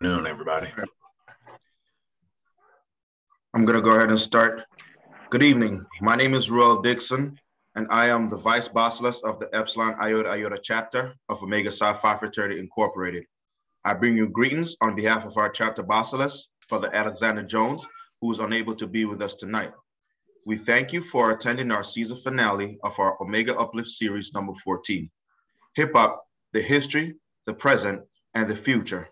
Noon, everybody. I'm going to go ahead and start. Good evening. My name is Ruel Dixon, and I am the Vice Bacillus of the Epsilon Iota chapter of Omega Psi Phi Fraternity Incorporated. I bring you greetings on behalf of our chapter Bacillus, Brother Alexander Jones, who is unable to be with us tonight. We thank you for attending our season finale of our Omega Uplift Series number 14. Hip Hop, the history, the present, and the future.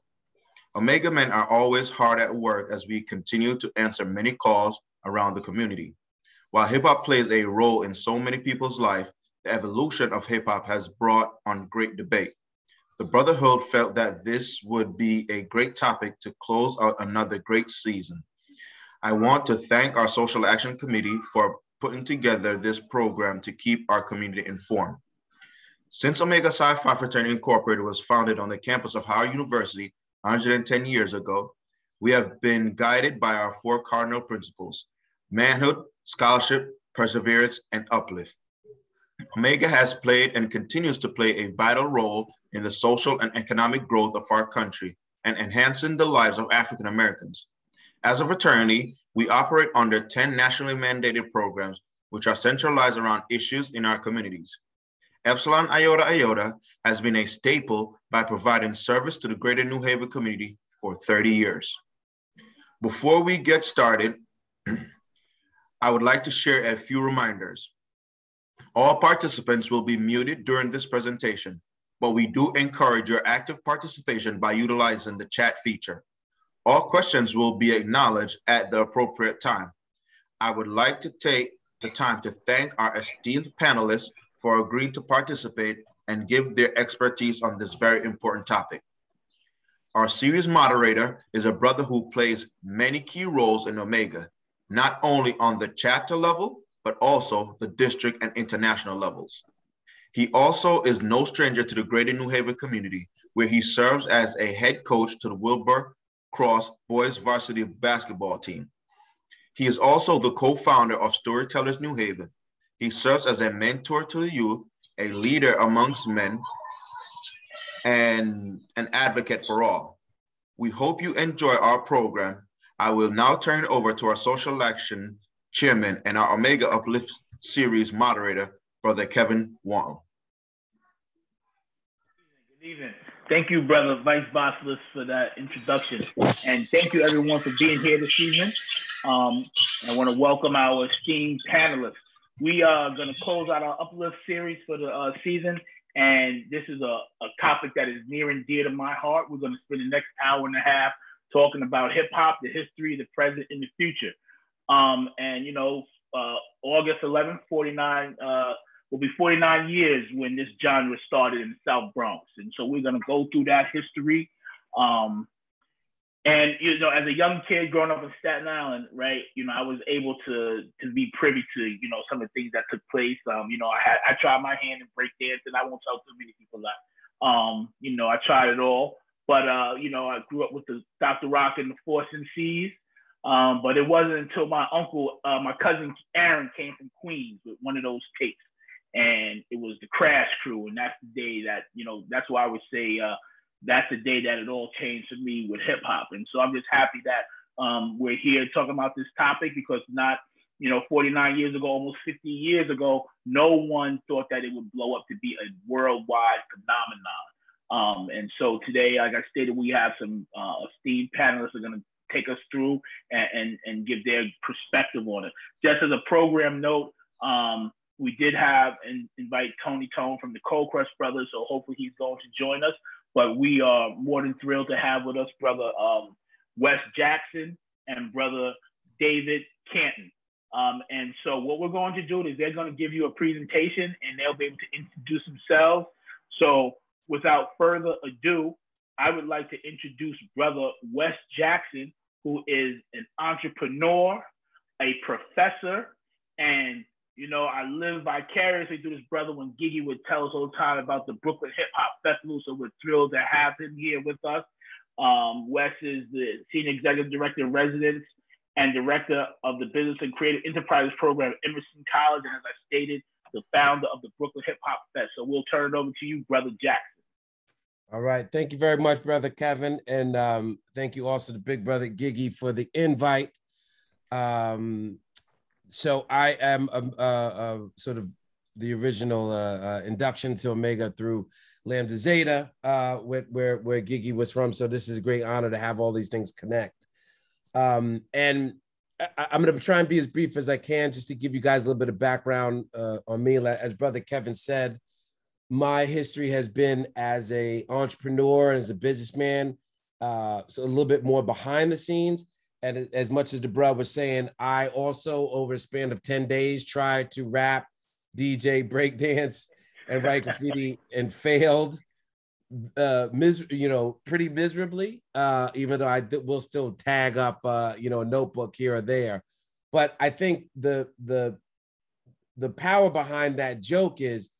Omega men are always hard at work as we continue to answer many calls around the community. While hip hop plays a role in so many people's life, the evolution of hip hop has brought on great debate. The Brotherhood felt that this would be a great topic to close out another great season. I want to thank our Social Action Committee for putting together this program to keep our community informed. Since Omega Psi Phi Fraternity Incorporated was founded on the campus of Howard University 110 years ago, we have been guided by our four cardinal principles: manhood, scholarship, perseverance, and uplift. Omega has played and continues to play a vital role in the social and economic growth of our country and enhancing the lives of African Americans. As a fraternity, we operate under 10 nationally mandated programs, which are centralized around issues in our communities. Epsilon Iota has been a staple by providing service to the greater New Haven community for 30 years. Before we get started, I would like to share a few reminders. All participants will be muted during this presentation, but we do encourage your active participation by utilizing the chat feature. All questions will be acknowledged at the appropriate time. I would like to take the time to thank our esteemed panelists for agreeing to participate and give their expertise on this very important topic. Our series moderator is a brother who plays many key roles in Omega, not only on the chapter level, but also the district and international levels. He also is no stranger to the greater New Haven community, where he serves as a head coach to the Wilbur Cross boys varsity basketball team. He is also the co-founder of Storytellers New Haven. He serves as a mentor to the youth, a leader amongst men, and an advocate for all. We hope you enjoy our program. I will now turn it over to our Social Action Chairman and our Omega Uplift Series moderator, Brother Kevin Wanton. Good evening. Thank you, Brother Vice Bacillus, for that introduction. And thank you, everyone, for being here this evening. I want to welcome our esteemed panelists. We are going to close out our Uplift series for the season, and this is a topic that is near and dear to my heart. We're going to spend the next hour and a half talking about hip hop, the history, the present, and the future. And you know, August 11th, 49 will be 49 years when this genre started in the South Bronx, and so we're going to go through that history. And, you know, as a young kid growing up in Staten Island, right, you know, I was able to be privy to, you know, some of the things that took place. You know, I tried my hand in breakdancing. I won't tell too many people that. You know, I tried it all. But, you know, I grew up with the Dr. Rock and the Force MCs. But it wasn't until my uncle, my cousin Aaron came from Queens with one of those tapes. And it was the Crash Crew. And that's the day that, you know, that's why I would say, that's the day that it all changed for me with hip hop. And so I'm just happy that we're here talking about this topic, because not, you know, 49 years ago, almost 50 years ago, no one thought that it would blow up to be a worldwide phenomenon. And so today, like I stated, we have some esteemed panelists who are going to take us through and give their perspective on it. Just as a program note, we did have and invite Tony Tone from the Cold Crush Brothers, so hopefully he's going to join us. But we are more than thrilled to have with us Brother Wes Jackson and Brother David Canton. And so what we're going to do is they're going to give you a presentation and they'll be able to introduce themselves. So without further ado, I would like to introduce Brother Wes Jackson, who is an entrepreneur, a professor, and you know, I live vicariously through this brother when Gigi would tell us all the time about the Brooklyn Hip Hop Festival. So we're thrilled to have him here with us. Wes is the Senior Executive Director in Residence and Director of the Business and Creative Enterprises Program at Emerson College. And as I stated, the founder of the Brooklyn Hip Hop Fest. So we'll turn it over to you, Brother Jackson. All right. Thank you very much, Brother Kevin. And thank you also to Big Brother Gigi for the invite. So I am sort of the original induction to Omega through Lambda Zeta, where Gigi was from. So this is a great honor to have all these things connect. And I'm going to try and be as brief as I can just to give you guys a little bit of background on me. As Brother Kevin said, my history has been as an entrepreneur and as a businessman, so a little bit more behind the scenes. And as much as the brother was saying, I also, over a span of 10 days, tried to rap, DJ, breakdance, and write graffiti and failed, pretty miserably, even though I will still tag up, a notebook here or there. But I think the power behind that joke is,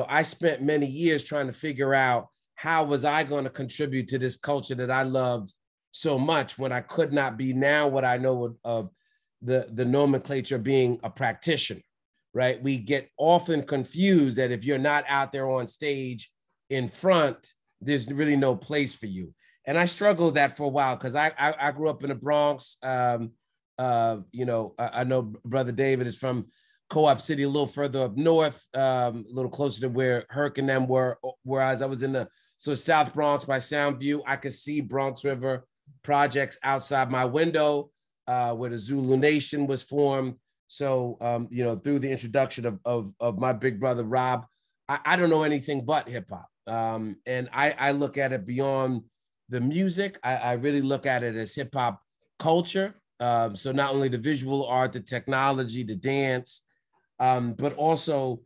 I spent many years trying to figure out how was I going to contribute to this culture that I loved so much when I could not be now what I know of the nomenclature being a practitioner, right? We get often confused that if you're not out there on stage in front, there's really no place for you. And I struggled with that for a while because I grew up in the Bronx. I know Brother David is from Co-op City, a little further up north, a little closer to where Herc and them were, whereas I was in the South Bronx by Soundview. I could see Bronx River projects outside my window where the Zulu Nation was formed. So, through the introduction of my big brother, Rob, I don't know anything but hip hop. And I look at it beyond the music. I really look at it as hip hop culture. So not only the visual art, the technology, the dance, but also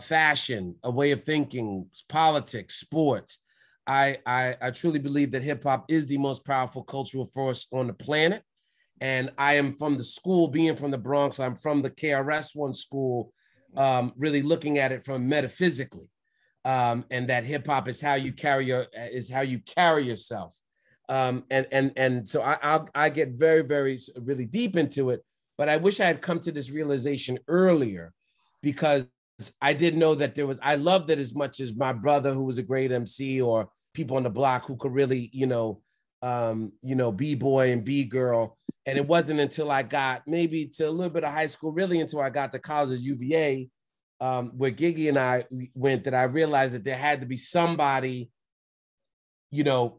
fashion, a way of thinking, politics, sports. I truly believe that hip hop is the most powerful cultural force on the planet. And I am from the school, being from the Bronx, I'm from the KRS-One school, really looking at it from metaphysically. And that hip hop is how you carry yourself. And so I get very, very, really deep into it, but I wish I had come to this realization earlier because I didn't know that I loved it as much as my brother, who was a great MC, or people on the block who could really, B-boy and B-girl. And it wasn't until I got maybe to a little bit of high school, really until I got to college at UVA, where Gigi and I went, that I realized that there had to be somebody,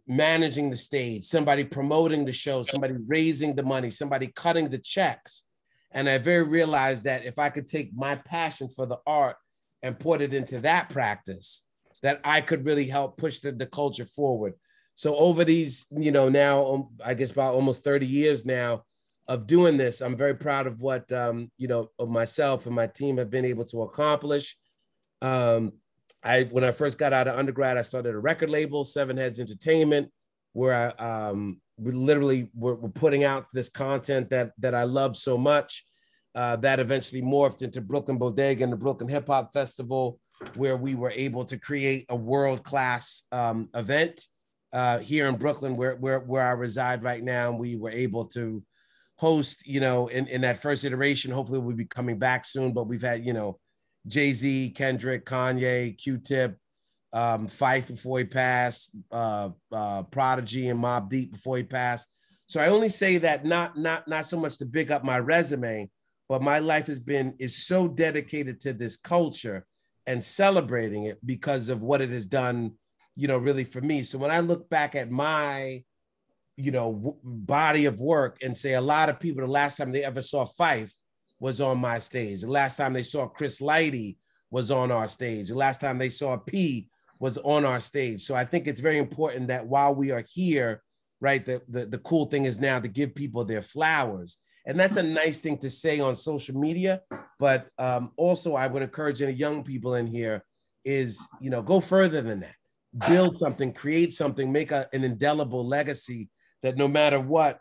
managing the stage, somebody promoting the show, somebody raising the money, somebody cutting the checks. And I very realized that if I could take my passion for the art and put it into that practice, that I could really help push the culture forward. So over these, now, I guess about almost 30 years now of doing this, I'm very proud of what, of myself and my team have been able to accomplish. When I first got out of undergrad, I started a record label, Seven Heads Entertainment, where we literally were putting out this content that I love so much. That eventually morphed into Brooklyn Bodega and the Brooklyn Hip Hop Festival, where we were able to create a world-class event here in Brooklyn, where I reside right now. And we were able to host, in that first iteration. Hopefully we'll be coming back soon, but we've had, Jay-Z, Kendrick, Kanye, Q-Tip, Phife before he passed, Prodigy and Mobb Deep before he passed. So I only say that not so much to big up my resume, but my life is so dedicated to this culture and celebrating it because of what it has done, really for me. So when I look back at my, body of work and say a lot of people, the last time they ever saw Phife was on my stage. The last time they saw Chris Lighty was on our stage. The last time they saw P was on our stage. So I think it's very important that while we are here, right, the cool thing is now to give people their flowers. And that's a nice thing to say on social media. But also I would encourage any young people in here is, go further than that. Build something, create something, make an indelible legacy that no matter what,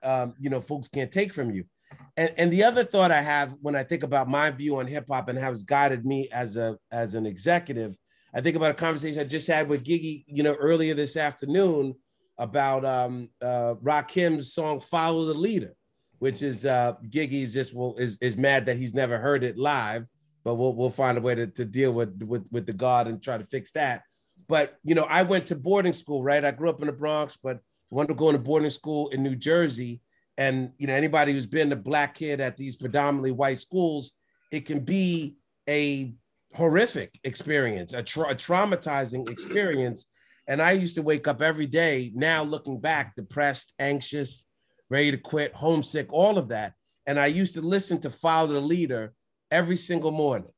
folks can't take from you. And the other thought I have when I think about my view on hip hop and how it's guided me as an executive, I think about a conversation I just had with Gigi, earlier this afternoon about Rakim's song "Follow the Leader," which is Gigi's is mad that he's never heard it live, but we'll find a way to deal with the God and try to fix that. But I went to boarding school, right? I grew up in the Bronx, but wanted to go into boarding school in New Jersey. And anybody who's been a Black kid at these predominantly white schools, it can be a horrific experience, a traumatizing experience. And I used to wake up every day, now looking back, depressed, anxious, ready to quit, homesick, all of that. And I used to listen to Follow the Leader every single morning,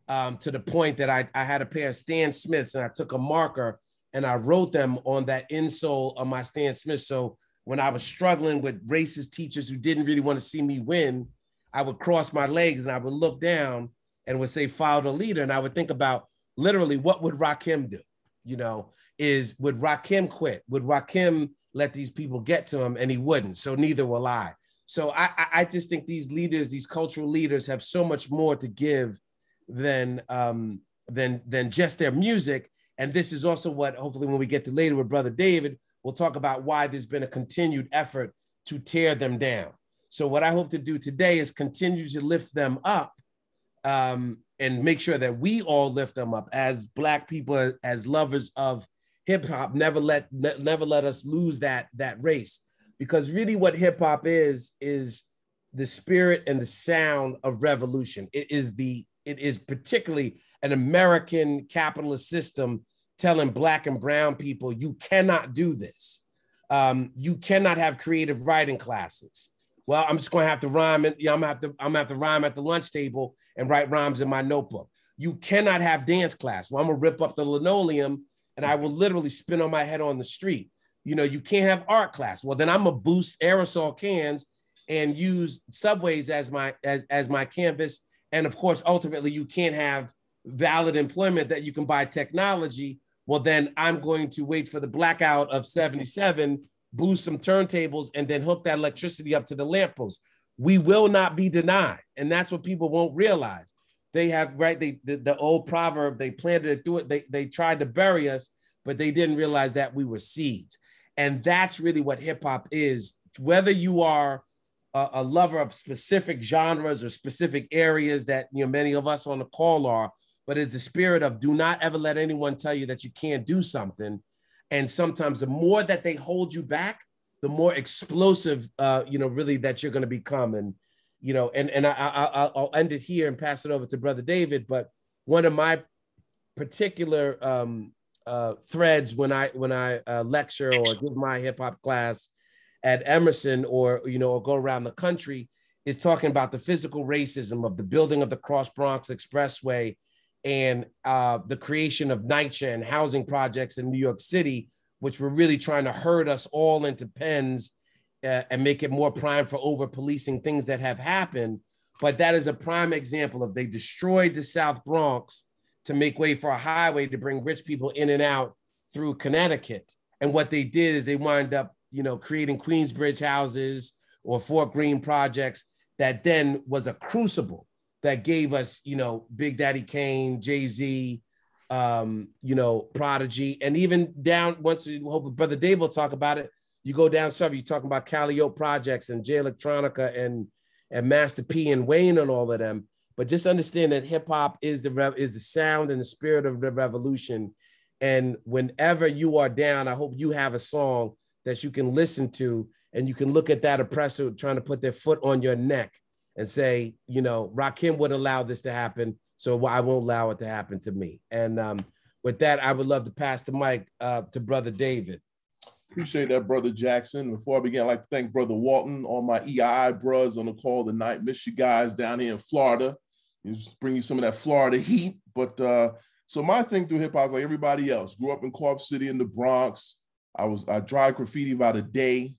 to the point that I had a pair of Stan Smiths, and I took a marker and I wrote them on that insole of my Stan Smith. So when I was struggling with racist teachers who didn't really want to see me win, I would cross my legs and I would look down and would say, "Follow the leader." And I would think about literally, what would Rakim do? Would Rakim quit? Would Rakim let these people get to him? And he wouldn't. So neither will I. So I just think these leaders, these cultural leaders, have so much more to give than just their music. And this is also what, hopefully when we get to later with Brother David, we'll talk about why there's been a continued effort to tear them down. So what I hope to do today is continue to lift them up, and make sure that we all lift them up as Black people, as lovers of hip hop. Never let us lose that race, because really what hip hop is the spirit and the sound of revolution. It is particularly an American capitalist system telling Black and brown people, you cannot do this. You cannot have creative writing classes. Well, I'm just going to have to rhyme. I'm going to have to rhyme at the lunch table and write rhymes in my notebook. You cannot have dance class. Well, I'm going to rip up the linoleum and I will literally spin on my head on the street. You can't have art class. Well, then I'm going to boost aerosol cans and use subways as my canvas. And of course, ultimately, you can't have valid employment that you can buy technology. Well, then I'm going to wait for the blackout of 77, boost some turntables, and then hook that electricity up to the lamppost. We will not be denied. And that's what people won't realize. They have, right, the old proverb, they planted to do it, they tried to bury us, but they didn't realize that we were seeds. And that's really what hip hop is. Whether you are a lover of specific genres or specific areas that many of us on the call are, but it's the spirit of do not ever let anyone tell you that you can't do something. And sometimes the more that they hold you back, the more explosive, really that you're going to become. And, I'll end it here and pass it over to Brother David. But one of my particular threads when I lecture or give my hip hop class at Emerson or go around the country is talking about the physical racism of the building of the Cross Bronx Expressway and the creation of NYCHA and housing projects in New York City, which were really trying to herd us all into pens and make it more prime for over-policing things that have happened. But that is a prime example of they destroyed the South Bronx to make way for a highway to bring rich people in and out through Connecticut. And what they did is they wind up, creating Queensbridge houses or Fort Greene projects that then was a crucible that gave us, Big Daddy Kane, Jay-Z, Prodigy, and even down, once we hope Brother Dave will talk about it, you go down south, you're talking about Calliope Projects and Jay Electronica and Master P and Wayne and all of them. But just understand that hip hop is the sound and the spirit of the revolution. And whenever you are down, I hope you have a song that you can listen to and you can look at that oppressor trying to put their foot on your neck and say, Rakim would allow this to happen, so I won't allow it to happen to me. And with that, I would love to pass the mic to Brother David. Appreciate that, Brother Jackson. Before I begin, I'd like to thank Brother Walton, all my EII bros on the call tonight. Miss you guys down here in Florida. Just bring you some of that Florida heat. But so my thing through hip hop is like everybody else. Grew up in Corp City in the Bronx. I drive graffiti about a day.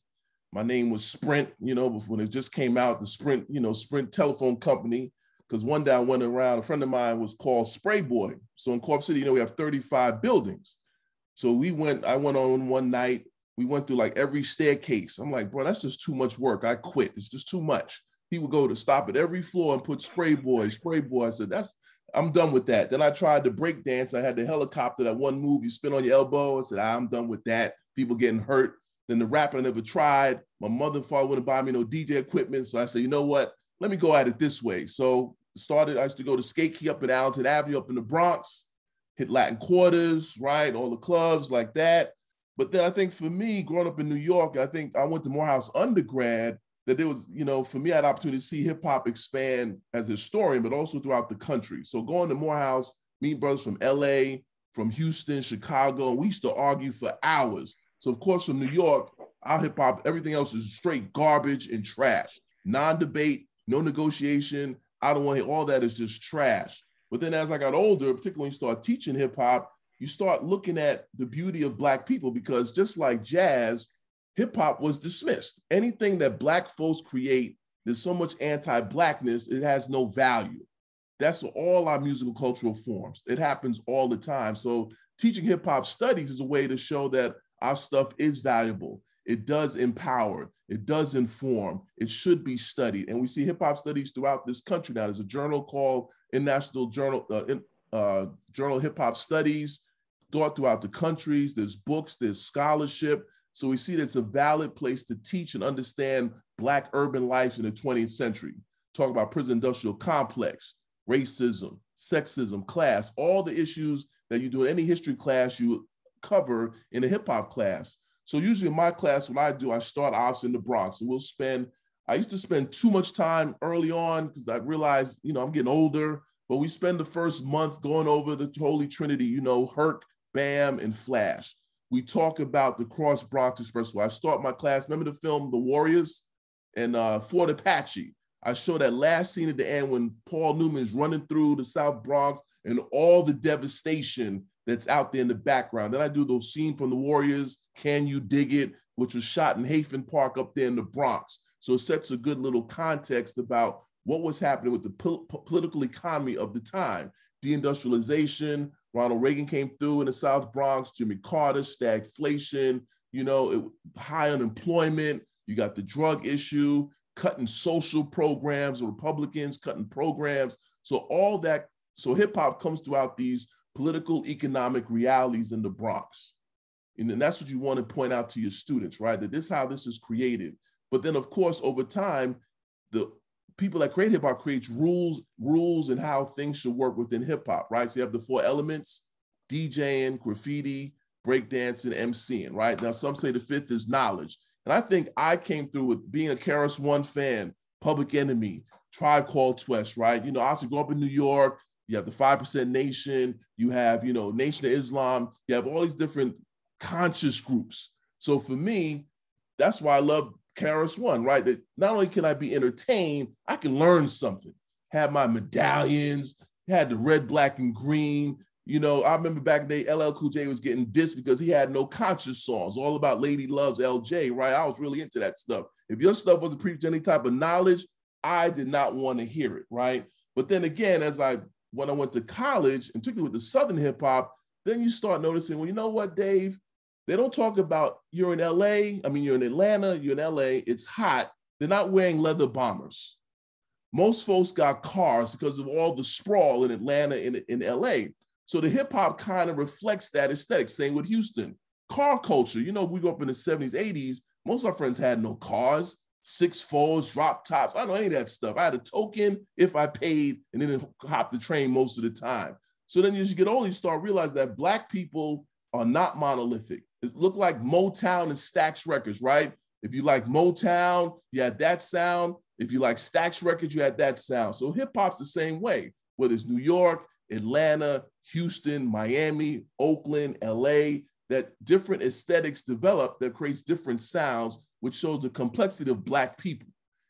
My name was Sprint, you know, when it just came out, the Sprint, you know, Sprint telephone company. Because one day I went around, a friend of mine was called Spray Boy. So in Corp City, you know, we have 35 buildings. So I went on one night, we went through like every staircase. I'm like, bro, that's just too much work. I quit. It's just too much. He would go to stop at every floor and put Spray Boy, Spray Boy. I said, I'm done with that. Then I tried to break dance. I had the helicopter, that one move you spin on your elbow. I said, I'm done with that. People getting hurt. Then the rap I never tried. My mother and father wouldn't buy me no DJ equipment. So I said, you know what? Let me go at it this way. So I used to go to Skate Key up in Allenton Avenue up in the Bronx, hit Latin Quarters, right? All the clubs like that. But then I think for me, growing up in New York, I think I went to Morehouse undergrad, that there was, you know, for me, I had an opportunity to see hip hop expand as a historian, but also throughout the country. So going to Morehouse, meeting brothers from LA, from Houston, Chicago, and we used to argue for hours. So of course, from New York, our hip hop, everything else is straight garbage and trash. Non-debate, no negotiation. I don't want to hear all that, is just trash. But then as I got older, particularly when you start teaching hip hop, you start looking at the beauty of Black people, because just like jazz, hip hop was dismissed. Anything that Black folks create, there's so much anti-Blackness, it has no value. That's all our musical cultural forms. It happens all the time. So teaching hip hop studies is a way to show that our stuff is valuable. It does empower. It does inform. It should be studied. And we see hip hop studies throughout this country now. There's a journal called International Journal of Hip Hop Studies, taught throughout the countries. There's books, there's scholarship. So we see that it's a valid place to teach and understand Black urban life in the 20th century. Talk about prison industrial complex, racism, sexism, class, all the issues that you do in any history class you cover in a hip hop class. So usually in my class, what I do, I start off in the Bronx, and I used to spend too much time early on because I realized, you know, I'm getting older, but we spend the first month going over the Holy Trinity, you know, Herc, Bam, and Flash. We talk about the Cross Bronx Expressway. I start my class, remember the film The Warriors and Fort Apache? I show that last scene at the end when Paul Newman is running through the South Bronx and all the devastation that's out there in the background. Then I do those scenes from The Warriors, Can You Dig It, which was shot in Hafen Park up there in the Bronx. So it sets a good little context about what was happening with the political economy of the time. Deindustrialization, Ronald Reagan came through in the South Bronx, Jimmy Carter, stagflation, you know, high unemployment, you got the drug issue, cutting social programs, Republicans cutting programs. So all that, so hip hop comes throughout these political economic realities in the Bronx. And then that's what you want to point out to your students, right? That this is how this is created. But then of course, over time, the people that create hip hop creates rules and how things should work within hip hop, right? So you have the 4 elements: DJing, graffiti, breakdancing, MCing, right? Now some say the 5th is knowledge. And I think I came through with being a KRS-One fan, Public Enemy, Tribe Called Quest, right? You know, I also grew up in New York. You have the 5% Nation, you have, you know, Nation of Islam, you have all these different conscious groups. So for me, that's why I love KRS-One, right? That not only can I be entertained, I can learn something. Have my medallions, had the red, black, and green. You know, I remember back in the day, LL Cool J was getting dissed because he had no conscious songs, all about Lady Loves LJ, right? I was really into that stuff. If your stuff wasn't preaching any type of knowledge, I did not want to hear it, right? But then again, when I went to college, and particularly with the Southern hip hop, then you start noticing, well, you know what, Dave? They don't talk about you're in LA, you're in Atlanta, you're in LA, it's hot. They're not wearing leather bombers. Most folks got cars because of all the sprawl in Atlanta and in LA. So the hip hop kind of reflects that aesthetic. Same with Houston. Car culture, you know, we grew up in the 70s, 80s. Most of our friends had no cars, 6'4s, drop tops. I don't know any of that stuff. I had a token if I paid and then hop the train most of the time. So then as you get older, you start realizing that Black people are not monolithic. It looked like Motown and Stax Records, right? If you like Motown, you had that sound. If you like Stax Records, you had that sound. So hip hop's the same way, whether it's New York, Atlanta, Houston, Miami, Oakland, LA, that different aesthetics develop that creates different sounds, which shows the complexity of Black people.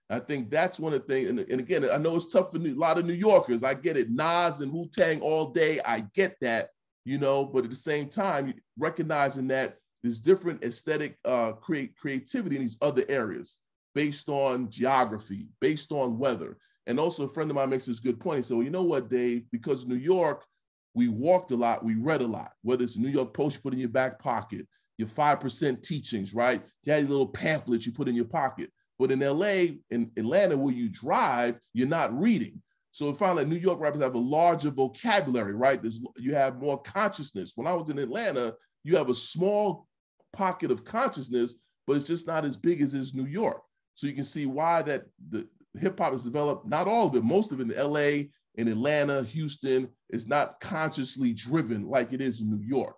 I think that's one of the things, and again, I know it's tough for a lot of New Yorkers. I get it, Nas and Wu-Tang all day, I get that, you know, but at the same time, recognizing that there's different aesthetic creativity in these other areas based on geography, based on weather. And also a friend of mine makes this good point. He said, well, you know what, Dave, because New York, we walked a lot, we read a lot, whether it's a New York Post you put in your back pocket, your 5% teachings, right? You had your little pamphlets you put in your pocket. But in LA, in Atlanta, where you drive, you're not reading. So we found that New York rappers have a larger vocabulary, right? You have more consciousness. When I was in Atlanta, you have a small pocket of consciousness, but it's just not as big as is New York. So you can see why that the hip hop is developed, not all of it, most of it in LA, in Atlanta, Houston, is not consciously driven like it is in New York.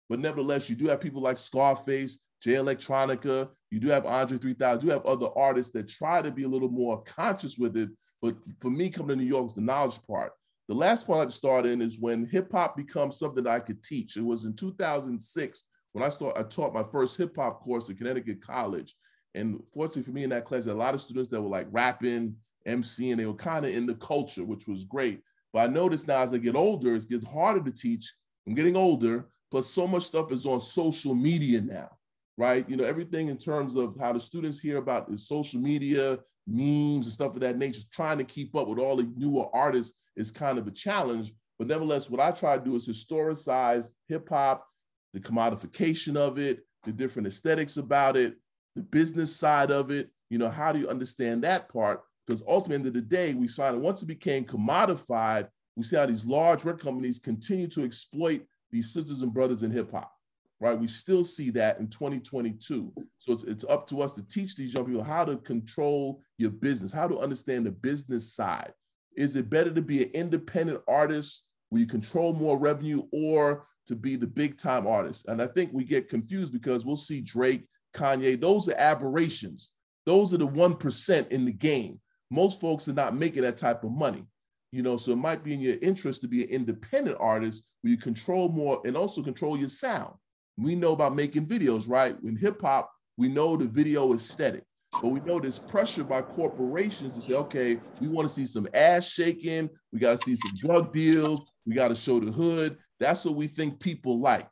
But nevertheless, you do have people like Scarface, Jay Electronica, you do have Andre 3000, you have other artists that try to be a little more conscious with it. But for me, coming to New York was the knowledge part. The last part I'd start in is when hip hop becomes something that I could teach. It was in 2006 when I taught my first hip hop course at Connecticut College. And fortunately for me in that class, there were a lot of students that were like rapping, MCing, they were kind of in the culture, which was great. But I noticed now as I get older, it gets harder to teach. I'm getting older, plus so much stuff is on social media now, right? You know, everything in terms of how the students hear about the social media, memes and stuff of that nature, trying to keep up with all the newer artists is kind of a challenge. But nevertheless, what I try to do is historicize hip hop, the commodification of it, the different aesthetics about it, the business side of it. You know, how do you understand that part? Because ultimately, at the end of the day, we saw that once it became commodified, we see how these large record companies continue to exploit these sisters and brothers in hip hop, right? We still see that in 2022. So it's up to us to teach these young people how to control your business, how to understand the business side. Is it better to be an independent artist where you control more revenue, or to be the big time artist? And I think we get confused because we'll see Drake, Kanye, those are aberrations. Those are the 1% in the game. Most folks are not making that type of money. You know, so it might be in your interest to be an independent artist where you control more and also control your sound. We know about making videos, right? In hip hop, we know the video aesthetic, but we know there's pressure by corporations to say, okay, we want to see some ass shaking. We got to see some drug deals. We got to show the hood. That's what we think people like.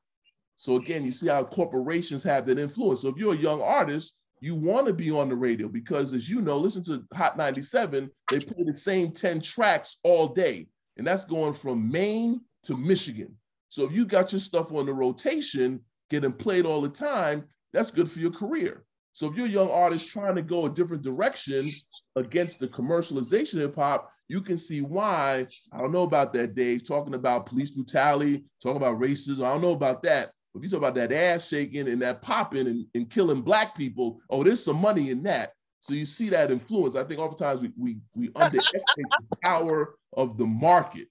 So again, you see how corporations have that influence. So if you're a young artist, you want to be on the radio because, as you know, listen to Hot 97, they play the same 10 tracks all day. And that's going from Maine to Michigan. So if you got your stuff on the rotation, getting played all the time, that's good for your career. So if you're a young artist trying to go a different direction against the commercialization of hip hop, you can see why. I don't know about that, Dave, talking about police brutality, talking about racism. I don't know about that. If you talk about that ass shaking and that popping and killing Black people, oh, there's some money in that. So you see that influence. I think oftentimes we underestimate the power of the market,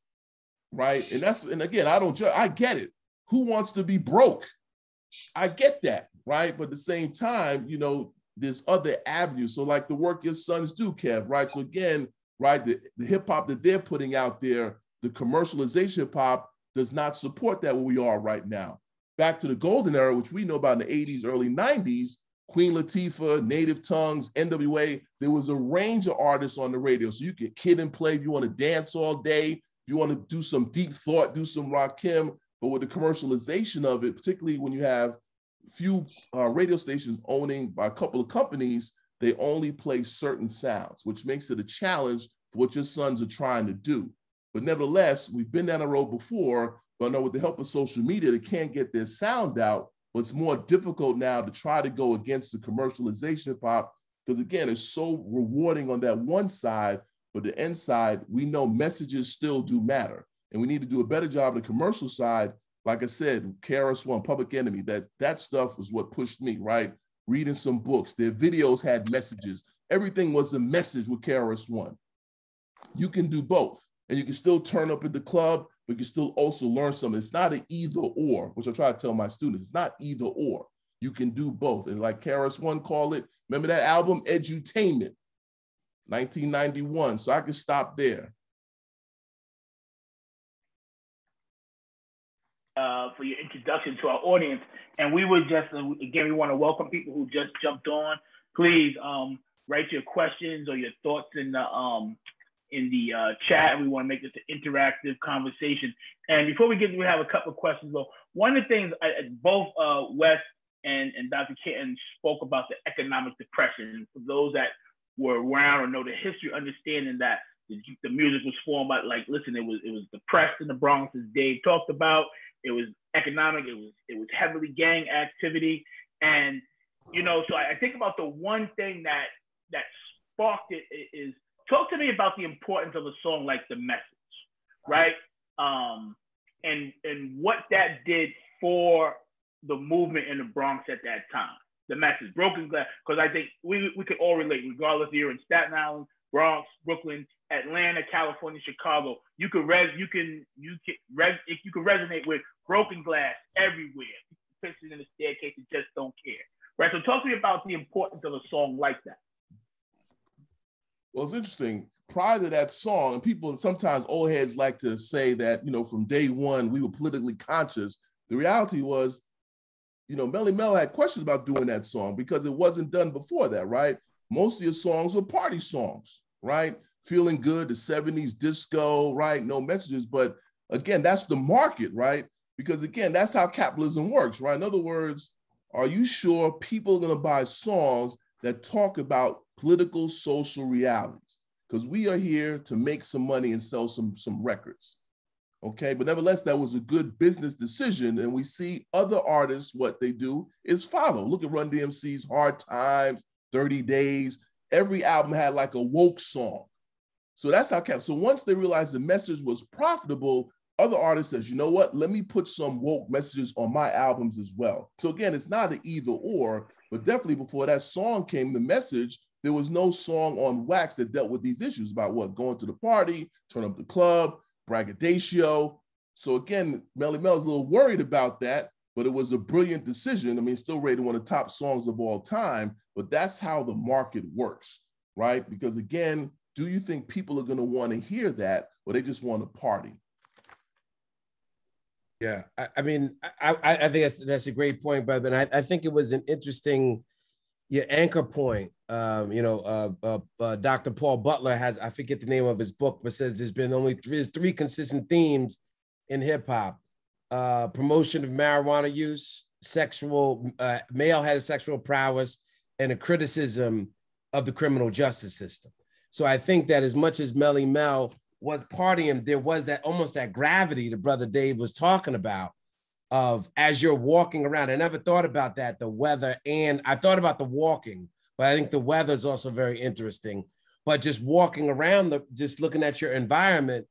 right? And again, I get it. Who wants to be broke? I get that, right? But at the same time, you know, there's other avenues. So like the work your sons do, Kev, right? So again, right, the hip hop that they're putting out there, the commercialization hip hop does not support that where we are right now. Back to the golden era, which we know about in the 80s, early 90s, Queen Latifah, Native Tongues, NWA, there was a range of artists on the radio. So you could kid and play if you want to dance all day, if you want to do some deep thought, do some Rakim. But with the commercialization of it, particularly when you have few radio stations owning by a couple of companies, they only play certain sounds, which makes it a challenge for what your sons are trying to do. But nevertheless, we've been down the road before. But I know with the help of social media, they can't get their sound out, but it's more difficult now to try to go against the commercialization of pop, because again, it's so rewarding on that one side, but the end side, we know messages still do matter. And we need to do a better job on the commercial side. Like I said, KRS-One, Public Enemy, that stuff was what pushed me, right? Reading some books, their videos had messages. Everything was a message with KRS-One. You can do both. And you can still turn up at the club, but you can still also learn something. It's not an either or, which I try to tell my students. It's not either or. You can do both. And like KRS-One called it, remember that album, Edutainment, 1991. So I can stop there. For your introduction to our audience. And we would just, again, we want to welcome people who just jumped on. Please write your questions or your thoughts in the chat. We want to make this an interactive conversation. And before we have a couple of questions, though. One of the things both Wes and Dr. Canton spoke about the economic depression. For those that were around or know the history, understanding that the music was formed by, like, listen, it was depressed in the Bronx, as Dave talked about. It was economic. It was heavily gang activity, and so I think about the one thing that sparked it is, talk to me about the importance of a song like The Message, right? And what that did for the movement in the Bronx at that time. The Message, Broken Glass, because I think we could all relate, regardless if you're in Staten Island, Bronx, Brooklyn, Atlanta, California, Chicago. You could resonate with Broken Glass everywhere. Pissing in the staircase and just don't care, right? So talk to me about the importance of a song like that. Well, it's interesting. Prior to that song, and people sometimes, old heads like to say that, from day one, we were politically conscious. The reality was, Melly Mel had questions about doing that song because it wasn't done before that, right? Most of your songs were party songs, right? Feeling Good, the 70s disco, right? No messages. But again, that's the market, right? Because again, that's how capitalism works, right? In other words, are you sure people are going to buy songs that talk about political, social realities? Because we are here to make some money and sell some records. Okay, but nevertheless, that was a good business decision. And we see other artists, what they do is follow. Look at Run DMC's Hard Times, 30 Days. Every album had like a woke song. So that's how so once they realized the message was profitable, other artists says, you know what, let me put some woke messages on my albums as well. So again, it's not an either or, but definitely before that song came, The Message, there was no song on Wax that dealt with these issues about what, going to the party, turn up the club, braggadocio. So again, Melly Mel's a little worried about that, but it was a brilliant decision. I mean, still rated one of the top songs of all time, but that's how the market works, right? Because again, do you think people are going to want to hear that, or they just want to party? Yeah, I mean, I think that's a great point, brother. And I think it was an interesting anchor point. Dr. Paul Butler has, I forget the name of his book, but says there's three consistent themes in hip hop: promotion of marijuana use, male heterosexual prowess, and a criticism of the criminal justice system. So I think that as much as Melly Mel was partying, there was that almost that gravity that Brother Dave was talking about of as you're walking around. I never thought about that, the weather, and I thought about the walking, but I think the weather is also very interesting. But just walking around, just looking at your environment,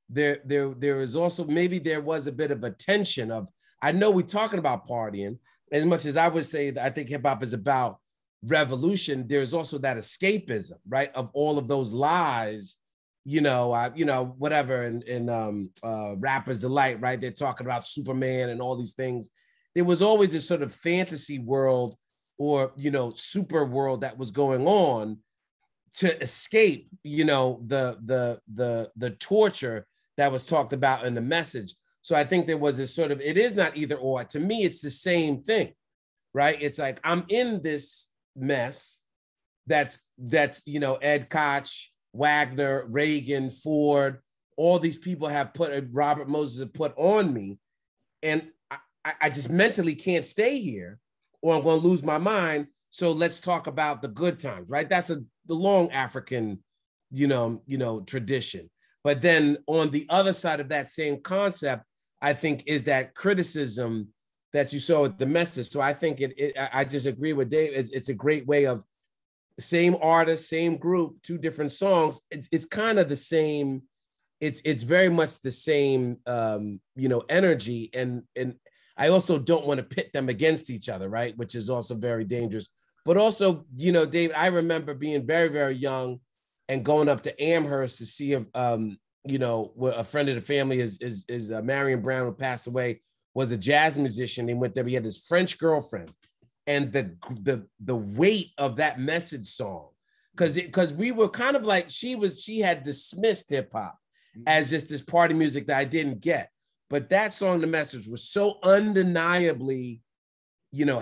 there is also, maybe there was a bit of a tension of, I know we're talking about partying, as much as I would say that I think hip hop is about revolution, there's also that escapism, right? Of all of those lies, whatever, in Rapper's Delight, right? They're talking about Superman and all these things. There was always this sort of fantasy world or, super world that was going on to escape, the torture that was talked about in The Message. So I think there was this sort of, it is not either or. To me, it's the same thing, right? It's like, I'm in this mess that's Ed Koch, Wagner, Reagan, Ford, all these people have Robert Moses have put on me. And I just mentally can't stay here or I'm going to lose my mind. So let's talk about the good times, right? That's the long African, tradition. But then on the other side of that same concept, I think is that criticism that you saw with The Message. So I think I just agree with Dave. It's a great way of same artist, same group, two different songs. It's kind of the same. It's very much the same, energy. And I also don't want to pit them against each other, right? Which is also very dangerous. But also, Dave, I remember being very, very young and going up to Amherst to see a friend of the family is Marion Brown, who passed away, was a jazz musician. He went there. He had his French girlfriend, and the weight of that Message song, because we were kind of like she had dismissed hip hop as just this party music that I didn't get, but that song, The Message, was so undeniably,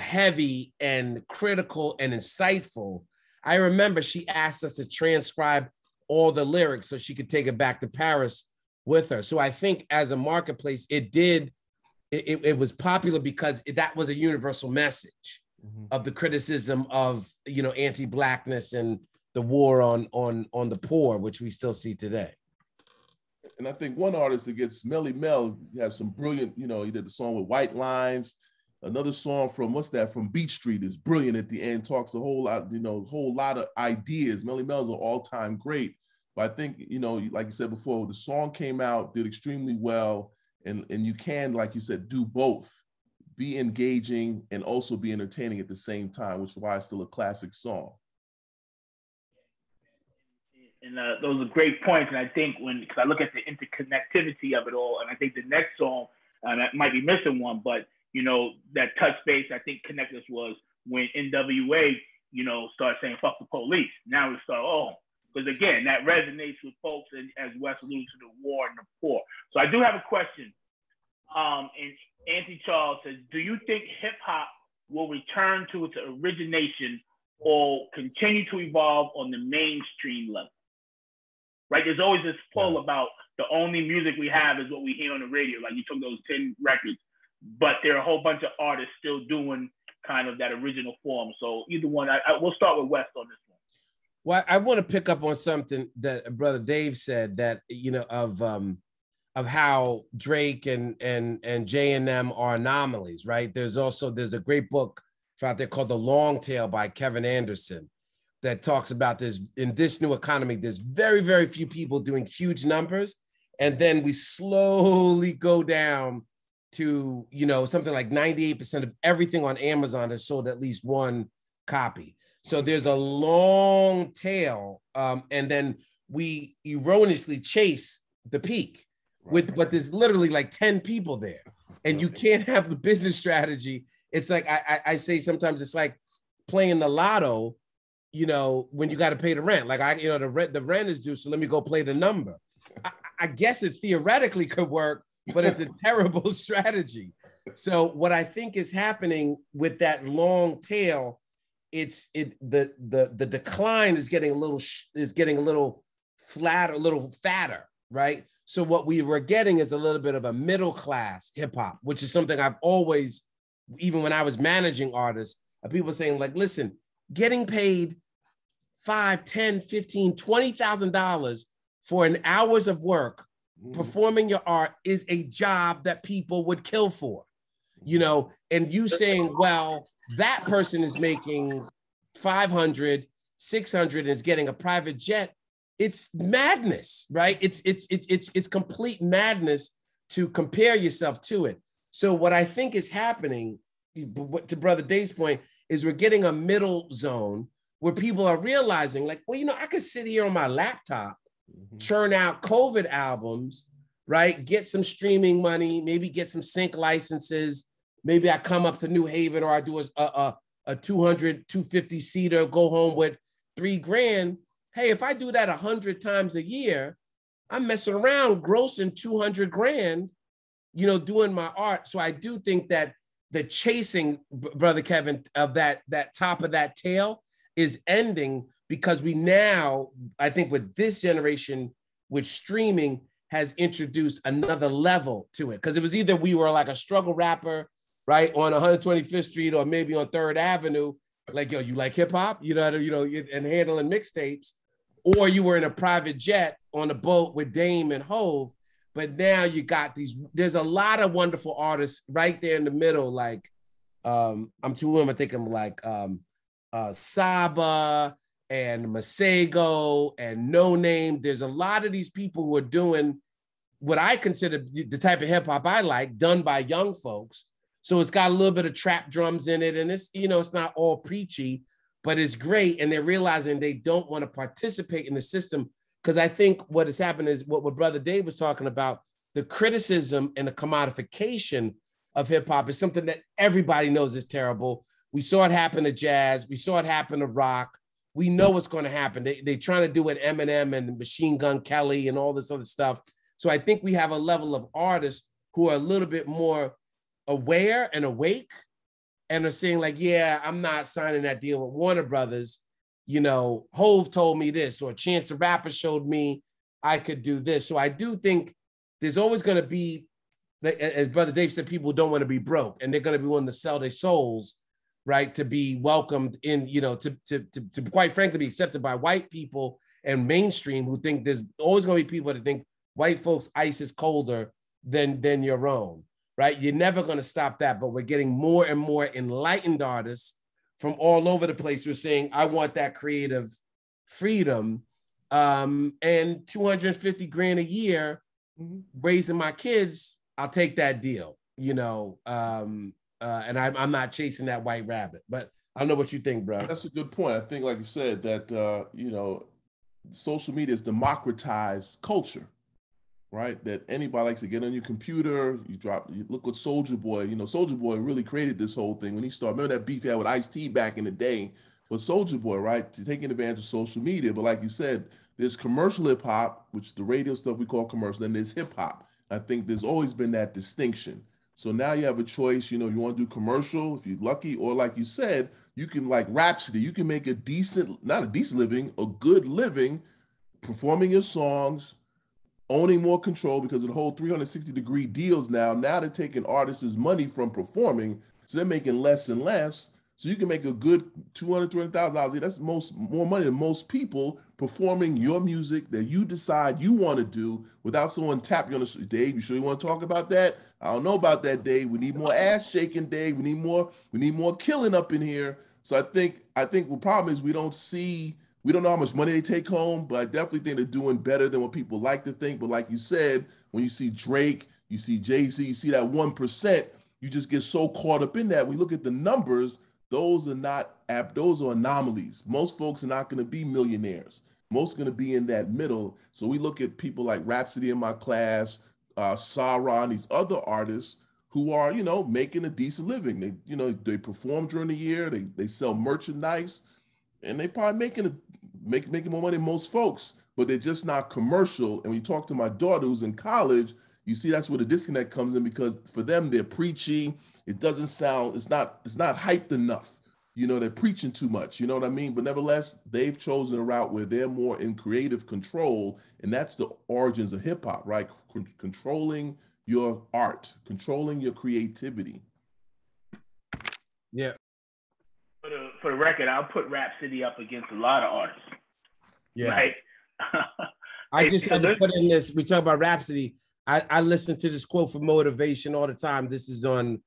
heavy and critical and insightful. I remember she asked us to transcribe all the lyrics so she could take it back to Paris with her. So I think as a marketplace, it did it was popular because that was a universal message of the criticism of, you know, anti-Blackness and the war on the poor, which we still see today. And I think one artist that gets Melly Mel has some brilliant, you know, he did the song with White Lines. Another song from, what's that, from Beach Street is brilliant at the end, talks a whole lot, you know, whole lot of ideas. Melly Mel's an all-time great. But I think, you know, like you said before, the song came out, did extremely well, and you can, like you said, do both. Be engaging and also be entertaining at the same time, which is why it's still a classic song. And those are great points. And I think because I look at the interconnectivity of it all, and I think the next song, that might be missing one, but, you know, that touch base, I think connect us was when NWA, you know, started saying, fuck the police. Now we start, because again, that resonates with folks, and as Wes alluded to, the war and the poor. So I do have a question. And Auntie Charles says, do you think hip hop will return to its origination or continue to evolve on the mainstream level? Right? There's always this pull about the only music we have is what we hear on the radio. Like you took those 10 records, but there are a whole bunch of artists still doing kind of that original form. So either one, we'll start with West on this one. Well, I want to pick up on something that Brother Dave said, that, you know, of how Drake and J&M are anomalies, right? There's a great book out there called The Long Tail by Kevin Anderson that talks about this. In this new economy, there's very, very few people doing huge numbers. And then we slowly go down to, you know, something like 98% of everything on Amazon is sold at least one copy. So there's a long tail. And then we erroneously chase the peak but there's literally like 10 people there, and you can't have the business strategy. It's like, I say sometimes it's like playing the lotto, you know, when you got to pay the rent. Like the rent is due, so let me go play the number. I guess it theoretically could work, but it's a terrible strategy. So what I think is happening with that long tail, the decline is getting a little flatter, a little fatter, right? So what we were getting is a little bit of a middle class hip hop, which is something I've always, even when I was managing artists, people saying like, listen, getting paid $5, $10, $15, $20,000 for an hours of work, performing your art is a job that people would kill for, you know, and you saying, well, that person is making 500, 600 and is getting a private jet. It's madness, right? It's complete madness to compare yourself to it. So what I think is happening, to Brother Dave's point, is we're getting a middle zone where people are realizing like, well, you know, I could sit here on my laptop, churn out COVID albums, right? Get some streaming money, maybe get some sync licenses. Maybe I come up to New Haven, or I do a 200, 250 seater, go home with $3,000. Hey, if I do that 100 times a year, I'm messing around grossing $200,000, you know, doing my art. So I do think that the chasing, Brother Kevin, of that top of that tail is ending, because we now, I think with this generation, with streaming, has introduced another level to it. Because it was either we were like a struggle rapper, right, on 125th Street, or maybe on 3rd Avenue, like, yo, you like hip hop, you know, and handling mixtapes, or you were in a private jet on a boat with Dame and Hove. But now you got there's a lot of wonderful artists right there in the middle. Like, I'm thinking like Saba and Masego and No Name. There's a lot of these people who are doing what I consider the type of hip hop I like, done by young folks. So it's got a little bit of trap drums in it, and it's, you know, it's not all preachy, but it's great. And they're realizing they don't want to participate in the system, because I think what has happened is what Brother Dave was talking about, the criticism and the commodification of hip hop is something that everybody knows is terrible. We saw it happen to jazz. We saw it happen to rock. We know what's going to happen. They're trying to do it Eminem and Machine Gun Kelly and all this other stuff. So I think we have a level of artists who are a little bit more aware and awake, and are saying like, yeah, I'm not signing that deal with Warner Brothers. You know, Hove told me this, or Chance the Rapper showed me I could do this. So I do think there's always going to be as Brother Dave said, people don't want to be broke, and they're going to be willing to sell their souls, right, to be welcomed in, you know, to quite frankly be accepted by white people and mainstream, who think there's always going to be people that think white folks' ice is colder than your own, right? You're never going to stop that, but we're getting more and more enlightened artists from all over the place who are saying, I want that creative freedom, and 250 grand a year raising my kids, I'll take that deal, you know, and I'm not chasing that white rabbit. But I don't know what you think, bro. That's a good point. I think, like you said, that you know, social media has democratized culture, right? That anybody likes to get on your computer, you look what Soulja Boy, you know, Soulja Boy really created this whole thing when he started. Remember that beef he had with Ice-T back in the day? But Soulja Boy, right, taking advantage of social media. But like you said, there's commercial hip hop, which the radio stuff we call commercial, and there's hip hop. I think there's always been that distinction. So now you have a choice, you know, you want to do commercial if you're lucky, or like you said, you can, like Rhapsody, you can make a decent, not a decent living, a good living performing your songs, owning more control, because of the whole 360-degree deals now. Now they're taking artists' money from performing, so they're making less and less. So you can make a good $200,000, $300,000. That's more money than most people performing your music that you decide you want to do without someone tapping you on the shoulder. Dave, you sure you want to talk about that? I don't know about that, Dave. We need more ass shaking, Dave. We need more killing up in here. So I think the problem is we don't know how much money they take home, but I definitely think they're doing better than what people like to think. But like you said, when you see Drake, you see Jay-Z, you see that 1%, you just get so caught up in that. When you look at the numbers, those are anomalies. Most folks are not going to be millionaires. Most are going to be in that middle. So we look at people like Rhapsody in my class, Sarah, and these other artists who are, you know, making a decent living. They, you know, they perform during the year. They sell merchandise, and they probably making more money than most folks, but they're just not commercial. And when you talk to my daughter who's in college, you see that's where the disconnect comes in, because for them, they're preachy. It doesn't sound, it's not hyped enough. You know, they're preaching too much, you know what I mean? But nevertheless, they've chosen a route where they're more in creative control, and that's the origins of hip hop, right? Controlling your art, controlling your creativity. Yeah. For the record, I'll put Rhapsody up against a lot of artists. Yeah. Right? I just had to put in this. We talk about Rhapsody. I listen to this quote for motivation all the time. This is on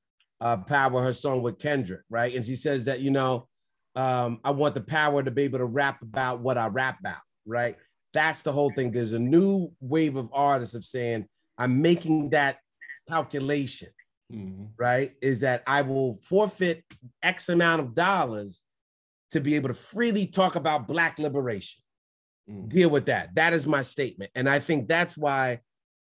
Power, her song with Kendrick, right? And she says that, you know, I want the power to be able to rap about what I rap about, right? That's the whole thing. There's a new wave of artists of saying, I'm making that calculation, right? Is that I will forfeit X amount of dollars to be able to freely talk about Black liberation. Deal with that. That is my statement. And I think that's why,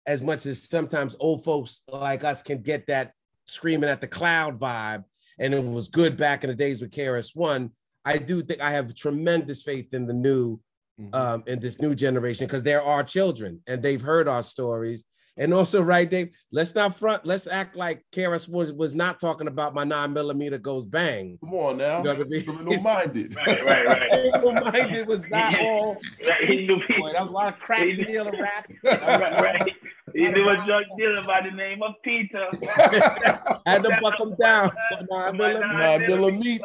as much as sometimes old folks like us can get that screaming at the cloud vibe, and it was good back in the days with KRS-One, I do think I have tremendous faith in the new, in this new generation, because there are children and they've heard our stories. And also, right, Dave, let's not front, let's act like KRS was not talking about my 9mm goes bang. Come on now. You know what I mean? Criminal Minded. Right. Criminal Minded was not all. Boy, that was a lot of crack dealer rap. Right. He knew a drug dealer by the name of Peter. Had to buck him down. 9mm.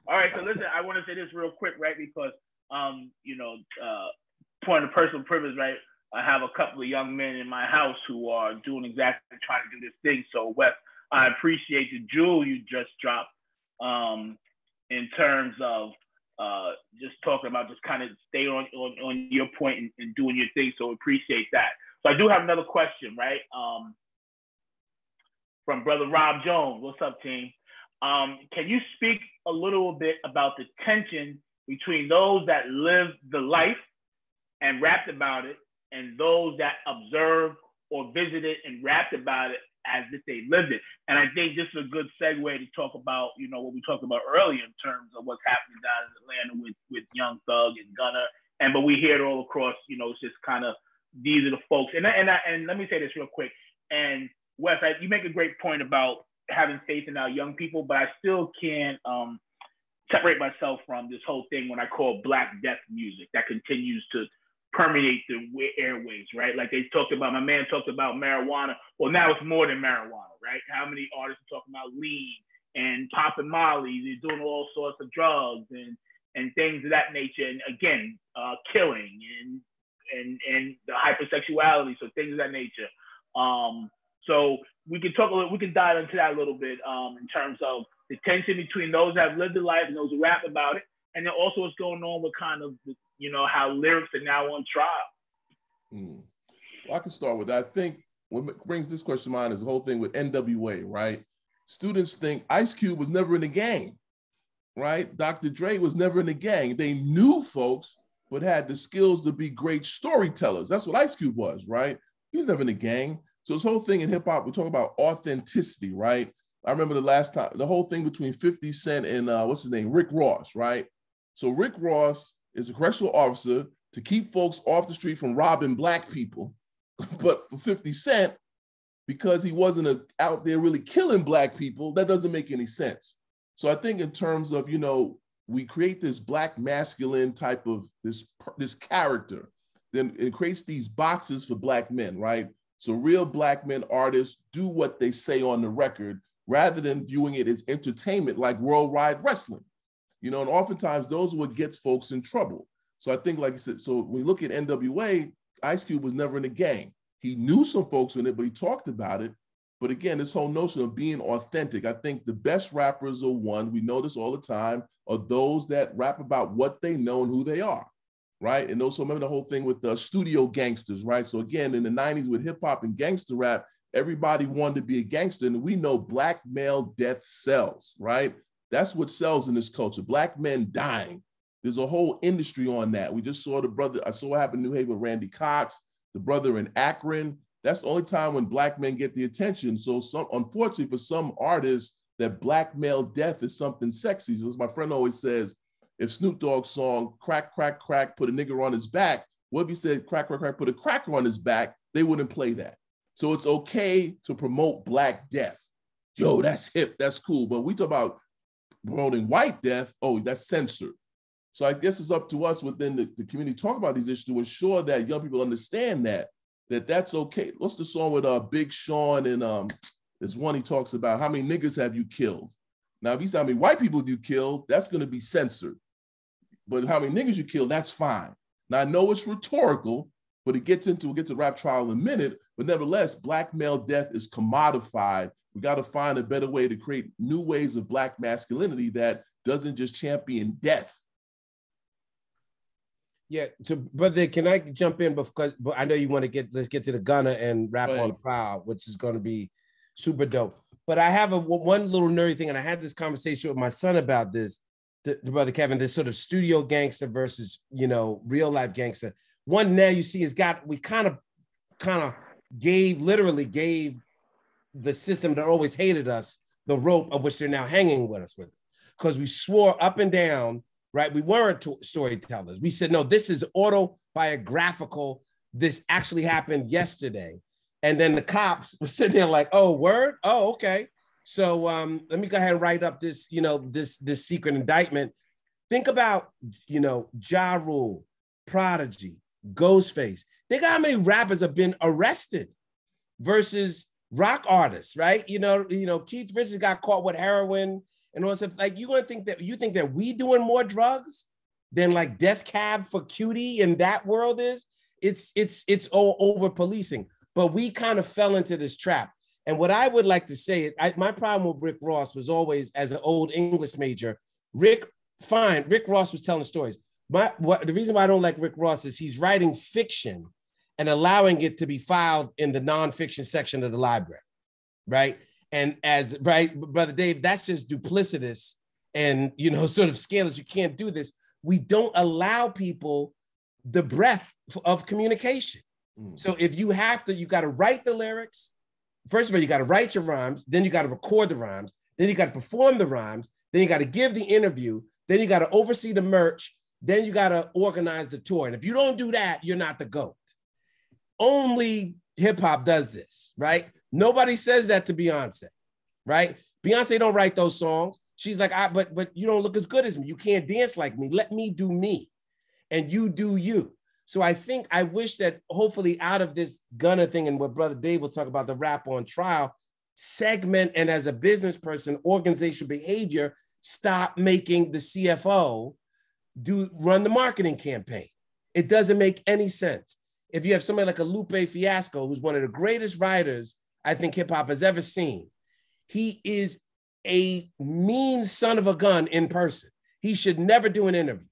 All right, so listen, I want to say this real quick, right? Because, you know, point of personal privilege, right? I have a couple of young men in my house who are doing exactly trying to do this thing. So, Wes, I appreciate the jewel you just dropped in terms of just talking about just kind of stay on your point and doing your thing. So appreciate that. So I do have another question, right? From Brother Rob Jones. What's up, team? Can you speak a little bit about the tension between those that live the life and rapped about it, and those that observed or visited and rapped about it as if they lived it? And I think this is a good segue to talk about, you know, what we talked about earlier in terms of what's happening down in Atlanta with Young Thug and Gunna. But we hear it all across, you know, it's just kind of, these are the folks. And let me say this real quick. And Wes, you make a great point about having faith in our young people, but I still can't separate myself from this whole thing when I call Black Death music that continues to permeate the airways, right? Like they talked about, my man talked about marijuana. Well, now it's more than marijuana, right? How many artists are talking about lean and popping molly? They're doing all sorts of drugs and things of that nature. And again, killing and the hypersexuality, so things of that nature. So we can dive into that a little bit in terms of the tension between those that have lived the life and those who rap about it, and then also what's going on with kind of, you know, how lyrics are now on trial. Well, I can start with that. I think what brings this question to mind is the whole thing with NWA, right? Students think Ice Cube was never in the gang, right? Dr. Dre was never in the gang. They knew folks, but had the skills to be great storytellers. That's what Ice Cube was, right? He was never in the gang. So this whole thing in hip hop, we're talking about authenticity, right? I remember the last time, the whole thing between 50 Cent and what's his name, Rick Ross, right? So Rick Ross is a correctional officer to keep folks off the street from robbing Black people. But for 50 Cent, because he wasn't out there really killing Black people, that doesn't make any sense. So I think in terms of, you know, we create this Black masculine type of this character, then it creates these boxes for Black men, right? So real Black men artists do what they say on the record rather than viewing it as entertainment like worldwide wrestling. You know, and oftentimes those are what gets folks in trouble. So I think, like I said, so when we look at NWA, Ice Cube was never in a gang. He knew some folks in it, but he talked about it. But again, this whole notion of being authentic, I think the best rappers are we know this all the time, are those that rap about what they know and who they are, right? And also remember the whole thing with the studio gangsters, right? So again, in the 90s with hip hop and gangster rap, everybody wanted to be a gangster. And we know Black male death sells, right? That's what sells in this culture. Black men dying. There's a whole industry on that. We just saw I saw what happened in New Haven with Randy Cox, the brother in Akron. That's the only time when Black men get the attention. So unfortunately for some artists, that Black male death is something sexy. So as my friend always says, if Snoop Dogg's song, crack, crack, crack, put a nigger on his back, what if he said, crack, crack, crack, put a cracker on his back, they wouldn't play that. So it's okay to promote Black death. Yo, that's hip, that's cool. But we talk about promoting white death, oh, that's censored. So I guess it's up to us within the community to talk about these issues to ensure that young people understand that's okay. What's the song with Big Sean and there's one he talks about, how many niggas have you killed? Now, if he said how many white people have you killed, that's going to be censored. But how many niggas you killed, that's fine. Now, I know it's rhetorical, but we'll get to rap trial in a minute, but nevertheless, Black male death is commodified. We got to find a better way to create new ways of Black masculinity that doesn't just champion death. Yeah, so brother, can I jump in because I know you want to let's get to the gunner and rap on Proud, which is going to be super dope. But I have one little nerdy thing, and I had this conversation with my son about this, the brother Kevin, this sort of studio gangster versus, you know, real life gangster. One now you see we kind of literally gave the system that always hated us the rope of which they're now hanging with us with, because we swore up and down. Right, we weren't storytellers. We said, no, this is autobiographical. This actually happened yesterday. And then the cops were sitting there like, oh, word? Oh, okay. So let me go ahead and write up this, you know, this secret indictment. Think about, you know, Ja Rule, Prodigy, Ghostface. Think how many rappers have been arrested versus rock artists, right? You know, Keith Richards got caught with heroin. And also, like, you think that we doing more drugs than like Death Cab for Cutie in that world is? It's all over policing. But we kind of fell into this trap. And what I would like to say is, my problem with Rick Ross was always, as an old English major, Rick Ross was telling stories. The reason why I don't like Rick Ross is he's writing fiction and allowing it to be filed in the nonfiction section of the library, right? And Brother Dave, that's just duplicitous and, you know, sort of scandalous. You can't do this. We don't allow people the breadth of communication. So if you got to write the lyrics. First of all, you got to write your rhymes. Then you got to record the rhymes. Then you got to perform the rhymes. Then you got to give the interview. Then you got to oversee the merch. Then you got to organize the tour. And if you don't do that, you're not the GOAT. Only hip hop does this, right? Nobody says that to Beyonce, right? Beyonce don't write those songs. She's like, but you don't look as good as me. You can't dance like me. Let me do me and you do you. So I wish that hopefully out of this Gunner thing and what Brother Dave will talk about the rap on trial, segment, and as a business person, organizational behavior, stop making the CFO run the marketing campaign. It doesn't make any sense. If you have somebody like a Lupe Fiasco, who's one of the greatest writers I think hip hop has ever seen, he is a mean son of a gun in person. He should never do an interview.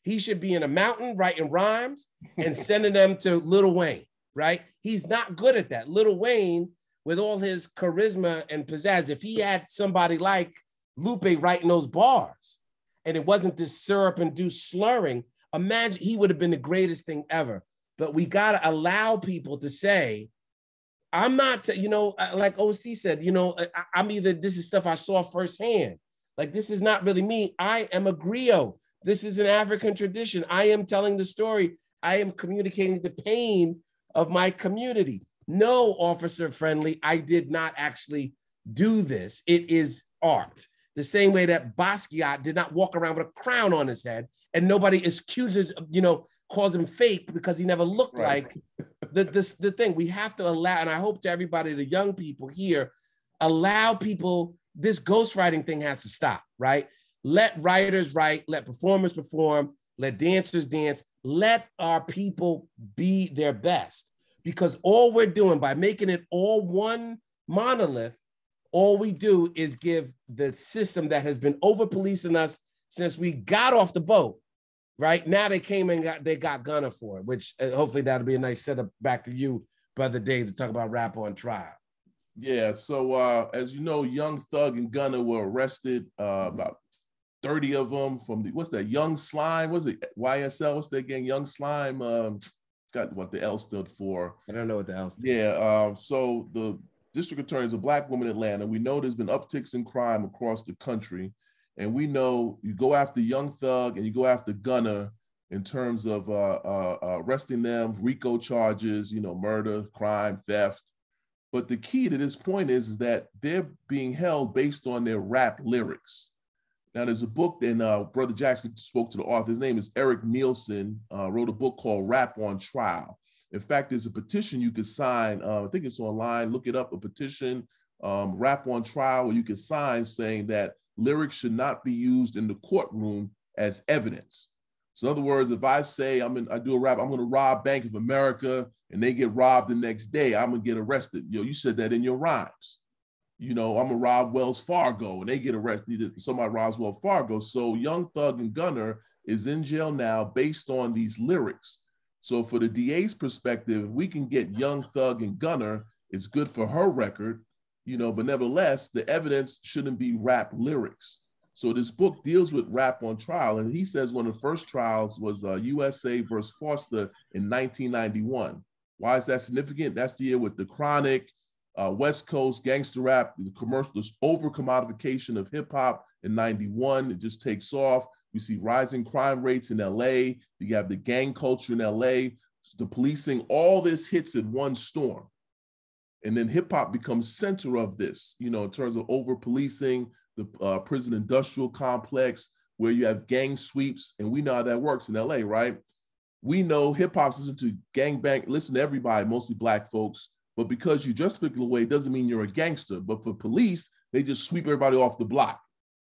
He should be in a mountain writing rhymes and sending them to Lil Wayne, right? He's not good at that. Lil Wayne, with all his charisma and pizzazz, if he had somebody like Lupe writing those bars and it wasn't this syrup-induced slurring, imagine he would have been the greatest thing ever. But we got to allow people to say, I'm not, like OC said, I'm either, this is stuff I saw firsthand. Like, this is not really me. I am a griot. This is an African tradition. I am telling the story. I am communicating the pain of my community. No, Officer Friendly, I did not actually do this. It is art. The same way that Basquiat did not walk around with a crown on his head and nobody accuses, calls him fake because he never looked like the thing. We have to allow, and I hope to everybody, the young people here, allow people, this ghostwriting thing has to stop, right? Let writers write, let performers perform, let dancers dance, let our people be their best. Because all we're doing by making it all one monolith, all we do is give the system that has been over-policing us since we got off the boat, right? Now they came and they got Gunner for it, which hopefully that'll be a nice setup back to you, Brother Dave, to talk about rap on trial. Yeah, so as you know, Young Thug and Gunner were arrested, about 30 of them from what's that, Young Slime, was it YSL, what's that gang, Young Slime, got what the L stood for. I don't know what the L stood for. Yeah, so the district attorney is a Black woman in Atlanta. We know there's been upticks in crime across the country, and we know you go after Young Thug and you go after Gunner in terms of arresting them, RICO charges, murder, crime, theft. But the key to this point is that they're being held based on their rap lyrics. Now, there's a book, and Brother Jackson spoke to the author. His name is Eric Nielsen, wrote a book called Rap on Trial. In fact, there's a petition you could sign. I think it's online. Look it up, a petition, Rap on Trial, where you can sign saying that lyrics should not be used in the courtroom as evidence. So in other words, if I say I do a rap, I'm going to rob Bank of America, and they get robbed the next day, I'm going to get arrested. You said that in your rhymes. I'm going to rob Wells Fargo, and they get arrested. Somebody robs Wells Fargo. So Young Thug and Gunner is in jail now based on these lyrics. So for the DA's perspective, we can get Young Thug and Gunner, it's good for her record, but nevertheless, the evidence shouldn't be rap lyrics. So this book deals with rap on trial. And he says one of the first trials was USA versus Foster in 1991. Why is that significant? That's the year with the Chronic, West Coast gangster rap, the commercial, this over commodification of hip hop in 91. It just takes off. We see rising crime rates in LA. You have the gang culture in LA, the policing, all this hits in one storm. And then hip hop becomes center of this, in terms of over policing, the prison industrial complex, where you have gang sweeps. And we know how that works in LA, right? We know hip hop's listen to gangbang, listen to everybody, mostly Black folks. But because you dress a particular way, doesn't mean you're a gangster. But for police, they just sweep everybody off the block,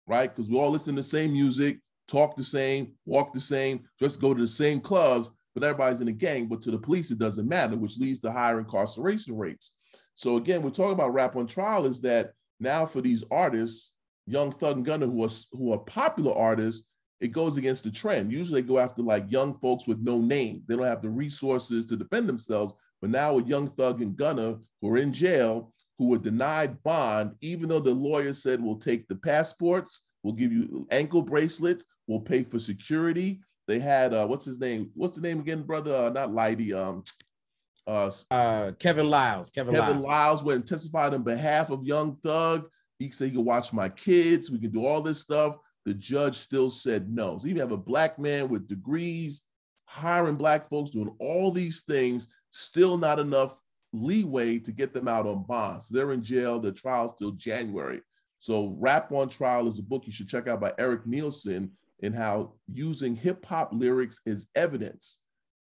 right? Because we all listen to the same music, talk the same, walk the same, just go to the same clubs, but everybody's in a gang. But to the police, it doesn't matter, which leads to higher incarceration rates. So again, we're talking about rap on trial is that now for these artists, Young Thug and Gunner, who are popular artists, it goes against the trend. Usually they go after like young folks with no name. They don't have the resources to defend themselves. But now with Young Thug and Gunner, who are in jail, who were denied bond, even though the lawyer said, we'll take the passports, we'll give you ankle bracelets, we'll pay for security. They had, what's his name? What's the name again, brother? Not Leidy. Kevin Lyles. Kevin Lyles went and testified on behalf of Young Thug. He said, you can watch my kids. We can do all this stuff. The judge still said no. So you have a Black man with degrees, hiring Black folks, doing all these things, still not enough leeway to get them out on bond. So they're in jail. The trial's till January. So Rap on Trial is a book you should check out by Eric Nielsen, in how using hip hop lyrics as evidence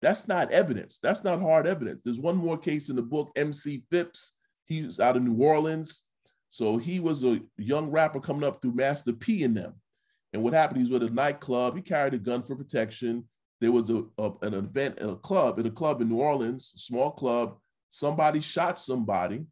That's not evidence. That's not hard evidence. There's one more case in the book, MC Phipps. He's out of New Orleans. So he was a young rapper coming up through Master P and them. And what happened, he was at a nightclub. He carried a gun for protection. There was an event in a club in New Orleans, a small club. Somebody shot somebody.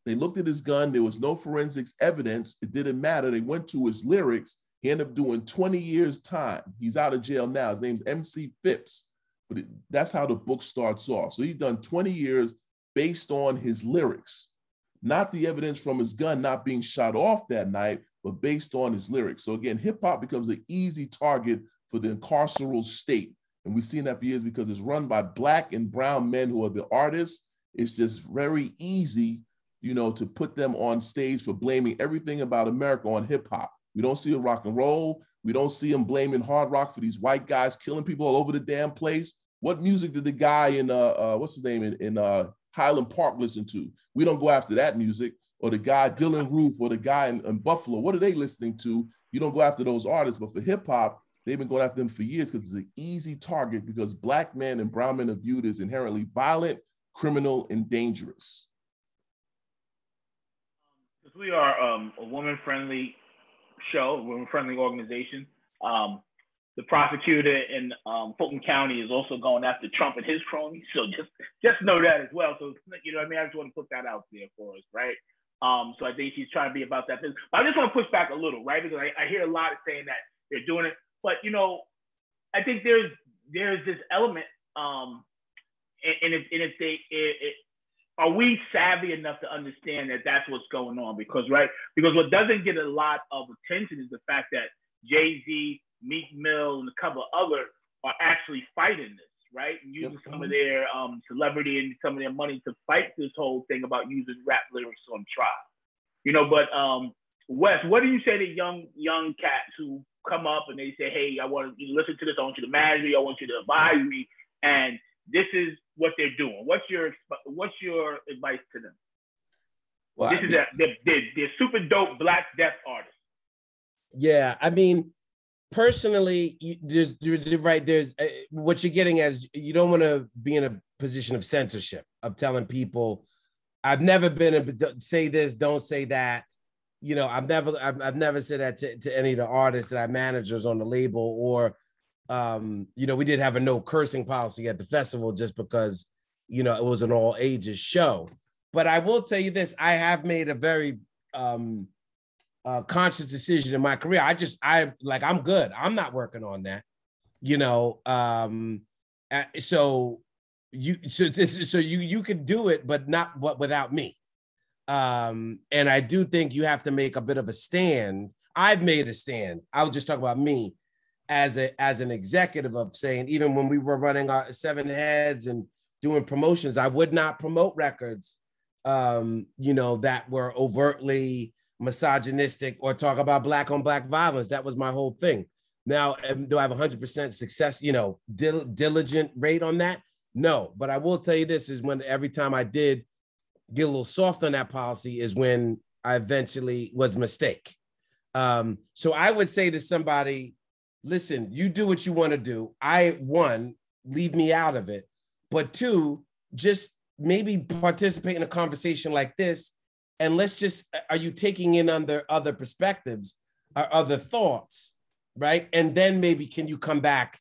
They looked at his gun. There was no forensics evidence. It didn't matter. They went to his lyrics. He ended up doing 20 years time. He's out of jail now. His name's MC Phipps. But that's how the book starts off. So he's done 20 years based on his lyrics, not the evidence from his gun not being shot off that night, but based on his lyrics. So again, hip hop becomes an easy target for the incarceral state. And we've seen that for years because it's run by Black and brown men who are the artists. It's just very easy, to put them on stage for blaming everything about America on hip hop. We don't see a rock and roll. We don't see them blaming hard rock for these white guys killing people all over the damn place. What music did the guy in, what's his name, in Highland Park listen to? We don't go after that music. Or the guy Dylan Roof, or the guy in Buffalo. What are they listening to? You don't go after those artists. But for hip hop, they've been going after them for years because it's an easy target, because Black men and brown men are viewed as inherently violent, criminal, and dangerous. We are a woman-friendly show, women-friendly organization. The prosecutor in Fulton County is also going after Trump and his cronies. So just know that as well. So, I just want to put that out there for us, right? So I think he's trying to be about that. But I just want to push back a little, right? Because I hear a lot of saying that they're doing it. But, I think there's this element, and if they are we savvy enough to understand that that's what's going on? Because what doesn't get a lot of attention is the fact that Jay-Z, Meek Mill, and a couple of others are actually fighting this, right? And using some of their celebrity and some of their money to fight this whole thing about using rap lyrics on trial. But Wes, what do you say to young cats who come up and they say, hey, I want you to listen to this, I want you to manage me, I want you to advise me, and this is what they're doing. What's your advice to them? Well, they're super dope Black Death artists. Yeah, I mean, personally, you're right. There's what you're getting at is you don't want to be in a position of censorship, of telling people, I've never been say this, don't say that. I've never said that to any of the artists that I managers on the label, or we did have a no cursing policy at the festival just because, it was an all ages show. But I will tell you this, I have made a very conscious decision in my career. I'm good. I'm not working on that, so you could do it, but without me. And I do think you have to make a bit of a stand. I've made a stand. I'll just talk about me as an executive of saying, even when we were running our 7 Heads and doing promotions, I would not promote records, that were overtly misogynistic or talk about Black on Black violence. That was my whole thing. Now, do I have 100% success, diligent rate on that? No, but I will tell you this is when every time I did get a little soft on that policy is when I eventually was a mistake. So I would say to somebody, listen, you do what you want to do. One, leave me out of it. But 2, just maybe participate in a conversation like this. And are you taking in under other perspectives or other thoughts, right? And then maybe can you come back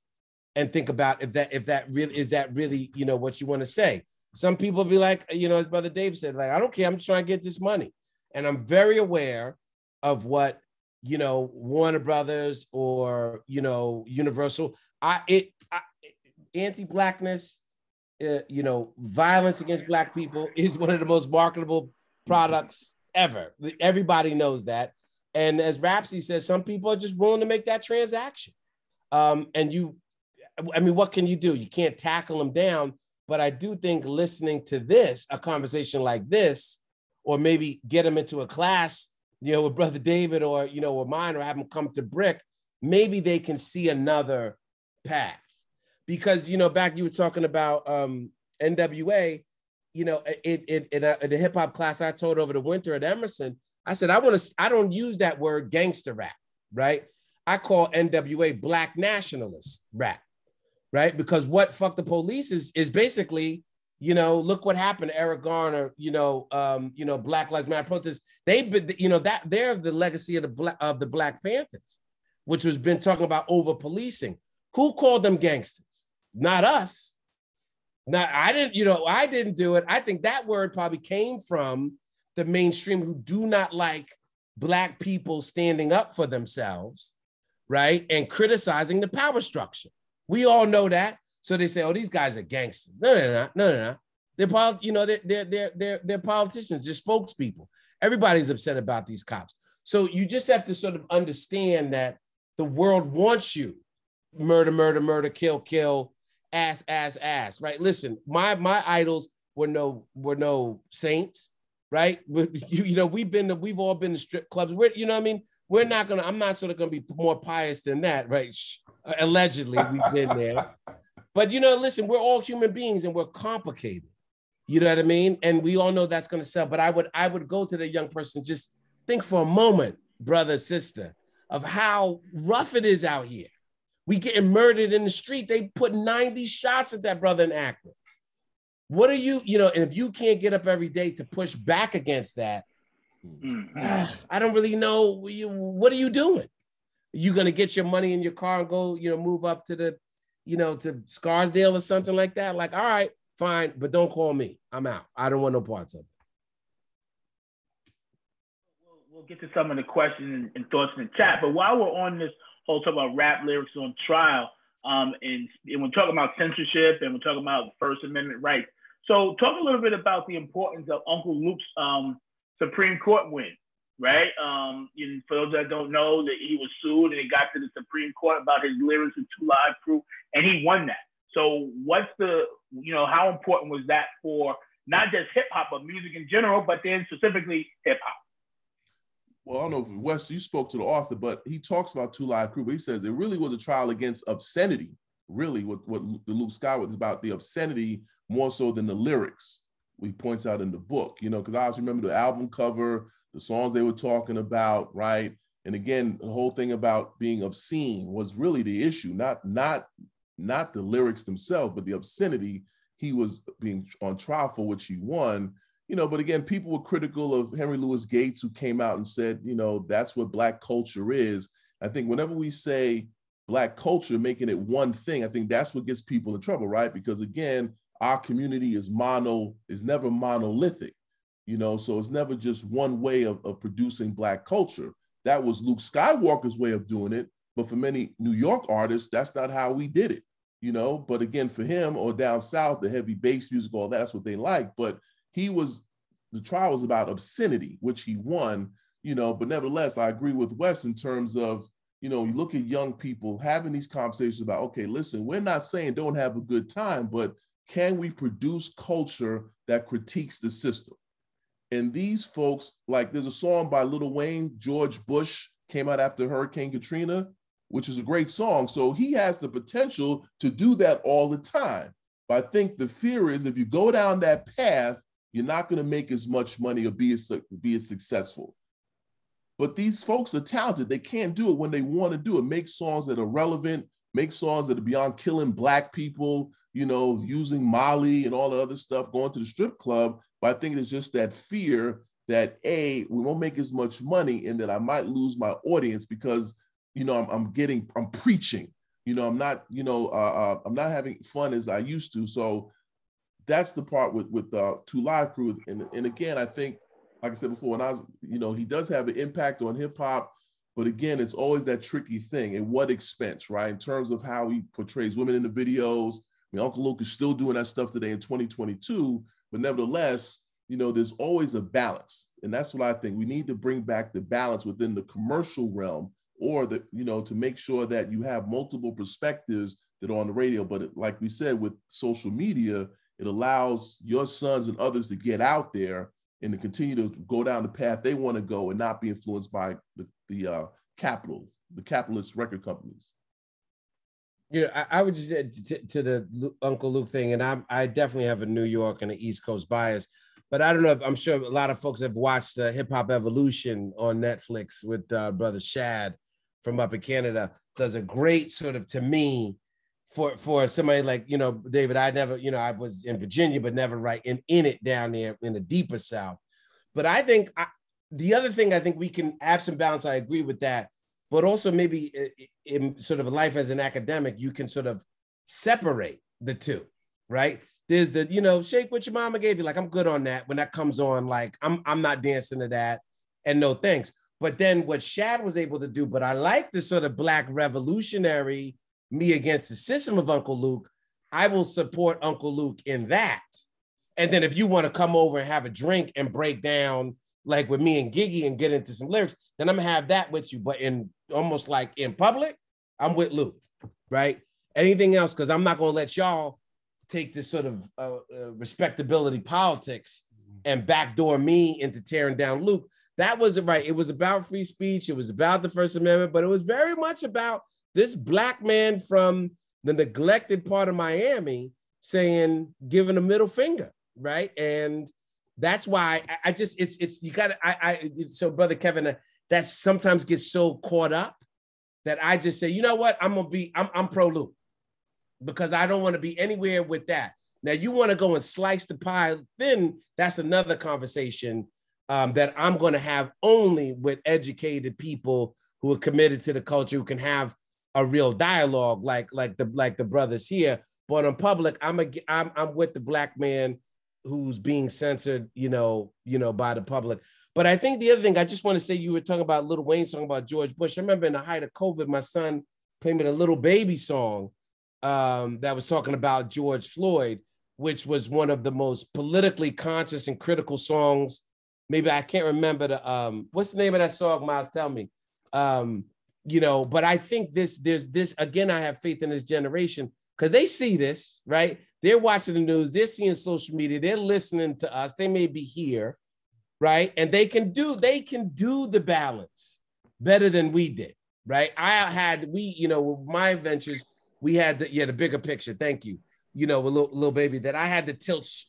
and think about if that really, what you want to say. Some people be like, as Brother Dave said, like, I don't care, I'm just trying to get this money. And I'm very aware of what, Warner Brothers or, Universal, anti-Blackness, violence against Black people is one of the most marketable products ever. Everybody knows that. And as Rapsy says, some people are just willing to make that transaction. What can you do? You can't tackle them down. But I do think listening to a conversation like this, or maybe get them into a class, with Brother David or, or mine, or have them come to Brick, maybe they can see another path. Because, back you were talking about NWA, in the hip hop class I taught over the winter at Emerson, I said, I don't use that word gangster rap, right? I call NWA Black nationalist rap, right? Because what Fuck the Police is basically, you know, look what happened to Eric Garner, Black Lives Matter protests. They've been, that they're the legacy of the Black Panthers, which was been talking about over policing. Who called them gangsters? Not us. Not, I didn't do it. I think that word probably came from the mainstream who do not like Black people standing up for themselves, right? And criticizing the power structure. We all know that. So they say, oh, these guys are gangsters. No, they're not. No. They're politicians, they're spokespeople. Everybody's upset about these cops. So you just have to sort of understand that the world wants you murder, kill, ass, right? Listen, my idols were no saints, right? We've all been to strip clubs. I'm not sort of gonna be more pious than that, right? Allegedly, we've been there. But listen, we're all human beings and we're complicated. You know what I mean? And we all know that's gonna sell. But I would go to the young person, just think for a moment, brother, sister, of how rough it is out here. We getting murdered in the street. They put 90 shots at that brother in Akron. What are you, and if you can't get up every day to push back against that, I don't really know. What are you doing? You going to get your money in your car and go, move up to to Scarsdale or something like that? Like, all right, fine, but don't call me. I'm out. I don't want no parts of it. We'll get to some of the questions and thoughts in the chat. But while we're on this whole talk about rap lyrics on trial, and we're talking about censorship and we're talking about First Amendment rights. So talk a little bit about the importance of Uncle Luke's Supreme Court win, right? For those that don't know, that he was sued and it got to the Supreme Court about his lyrics with 2 Live Crew, and he won that. So what's how important was that for not just hip hop, but music in general, but then specifically hip hop? Well, I don't know if Wes, you spoke to the author, but he talks about 2 Live Crew, but he says it really was a trial against obscenity, really, what the Luke Scott was about, the obscenity more so than the lyrics, he points out in the book, because I always remember the album cover, the songs they were talking about, right? And again, the whole thing about being obscene was really the issue, not the lyrics themselves, but the obscenity he was being on trial for, which he won. But again, people were critical of Henry Louis Gates, who came out and said, that's what Black culture is. I think whenever we say Black culture, making it one thing, I think that's what gets people in trouble, right? Because again, our community is never monolithic, so it's never just one way of producing Black culture. That was Luke Skywalker's way of doing it. But for many New York artists, that's not how we did it, But again, for him or down south, the heavy bass music, all that's what they like. But the trial was about obscenity, which he won, but nevertheless, I agree with Wes in terms of, you look at young people having these conversations about, okay, listen, we're not saying don't have a good time, but can we produce culture that critiques the system? And these folks, like there's a song by Lil Wayne, George Bush, came out after Hurricane Katrina, which is a great song. So he has the potential to do that all the time. But I think the fear is if you go down that path, you're not going to make as much money or be as successful. But these folks are talented. They can't do it when they want to do it. Make songs that are relevant, make songs that are beyond killing Black people, using Molly and all the other stuff, going to the strip club. But I think it's just that fear that we won't make as much money and that I might lose my audience because, I'm preaching, I'm not having fun as I used to. So that's the part with 2 Live Crew. And again, I think, like I said before, when I was, he does have an impact on hip hop, but again, it's always that tricky thing. At what expense, right? In terms of how he portrays women in the videos. I mean, Uncle Luke is still doing that stuff today in 2022, but nevertheless, there's always a balance. And that's what I think. We need to bring back the balance within the commercial realm or to make sure that you have multiple perspectives that are on the radio. But like we said, with social media, it allows your sons and others to get out there and to continue to go down the path they want to go and not be influenced by the capitalist record companies. I would just add to the Uncle Luke thing, and I definitely have a New York and an East Coast bias, but I don't know if I'm sure a lot of folks have watched Hip Hop Evolution on Netflix with brother Shad from up in Canada. Does a great sort of, to me, for somebody like, you know, David, I never, you know, I was in Virginia, but never right in it down there in the deeper South. But I think the other thing, I think we can have some balance. I agree with that. But also maybe in sort of a life as an academic, you can sort of separate the two, right? There's the, you know, shake what your mama gave you. Like, I'm good on that. When that comes on, like, I'm not dancing to that and no thanks. But then what Shad was able to do, but I like the sort of Black revolutionary me against the system of Uncle Luke. I will support Uncle Luke in that. And then if you want to come over and have a drink and break down like with me and Giggy and get into some lyrics, then I'm gonna have that with you. But in almost like in public, I'm with Luke, right? Anything else, because I'm not gonna let y'all take this sort of respectability politics and backdoor me into tearing down Luke. That wasn't right. It was about free speech. It was about the First Amendment, but it was very much about this Black man from the neglected part of Miami saying, giving a middle finger, right? And that's why I just, it's you got to, so Brother Kevin, that sometimes gets so caught up that I just say, you know what, I'm pro Luke, because I don't want to be anywhere with that. Now you want to go and slice the pie, then that's another conversation that I'm going to have only with educated people who are committed to the culture, who can have a real dialogue like the brothers here. But in public, I'm with the Black man who's being censored, you know, by the public. But I think the other thing, I just want to say, you were talking about Lil Wayne song about George Bush. I remember in the height of COVID, my son played me the Little Baby song that was talking about George Floyd, which was one of the most politically conscious and critical songs. Maybe I can't remember the what's the name of that song, Miles? Tell me. You know, but I think there's this, again, I have faith in this generation because they see this, right? They're watching the news, they're seeing social media, they're listening to us, they may be here, right? And they can do the balance better than we did, right? You know, with my ventures, we had the bigger picture. Thank you. You know, with Lil Baby, that I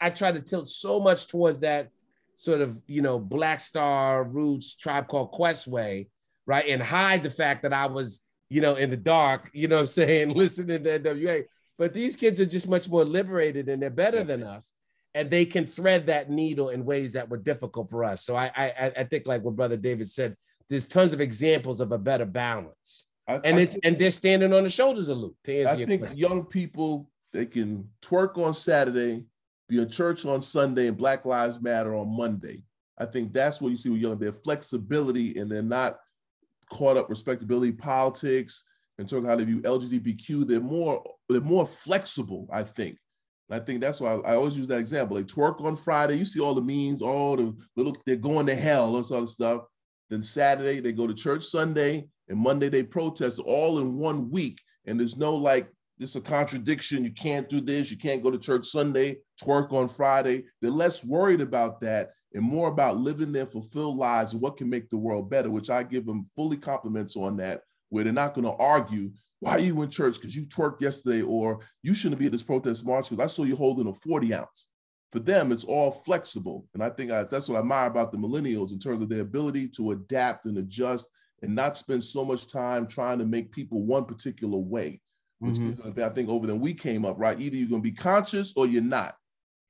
tried to tilt so much towards that sort of, you know, Black Star Roots, Tribe Called Quest way, right? And hide the fact that I was, you know, in the dark, you know what I'm saying, listening to NWA. But these kids are just much more liberated and they're better than us. And they can thread that needle in ways that were difficult for us. So I think, like what Brother David said, there's tons of examples of a better balance. And they're standing on the shoulders of Luke, to answer your question. I think young people, they can twerk on Saturday, be in church on Sunday, and Black Lives Matter on Monday. I think that's what you see with young, their flexibility, and they're not caught up respectability politics in terms of how they view LGBTQ. They're more flexible, I think. And I think that's why I always use that example. Like twerk on Friday, you see all the memes, they're going to hell, all this other stuff. Then Saturday, they go to church Sunday, and Monday they protest, all in 1 week. And there's no like, this is a contradiction. You can't do this. You can't go to church Sunday, twerk on Friday. They're less worried about that and more about living their fulfilled lives and what can make the world better, which I give them fully compliments on that, where they're not going to argue, why are you in church? Because you twerked yesterday, or you shouldn't be at this protest march because I saw you holding a 40 ounce. For them, it's all flexible. And I think that's what I admire about the millennials in terms of their ability to adapt and adjust and not spend so much time trying to make people one particular way. Which I think over then we came up, right? Either you're going to be conscious or you're not,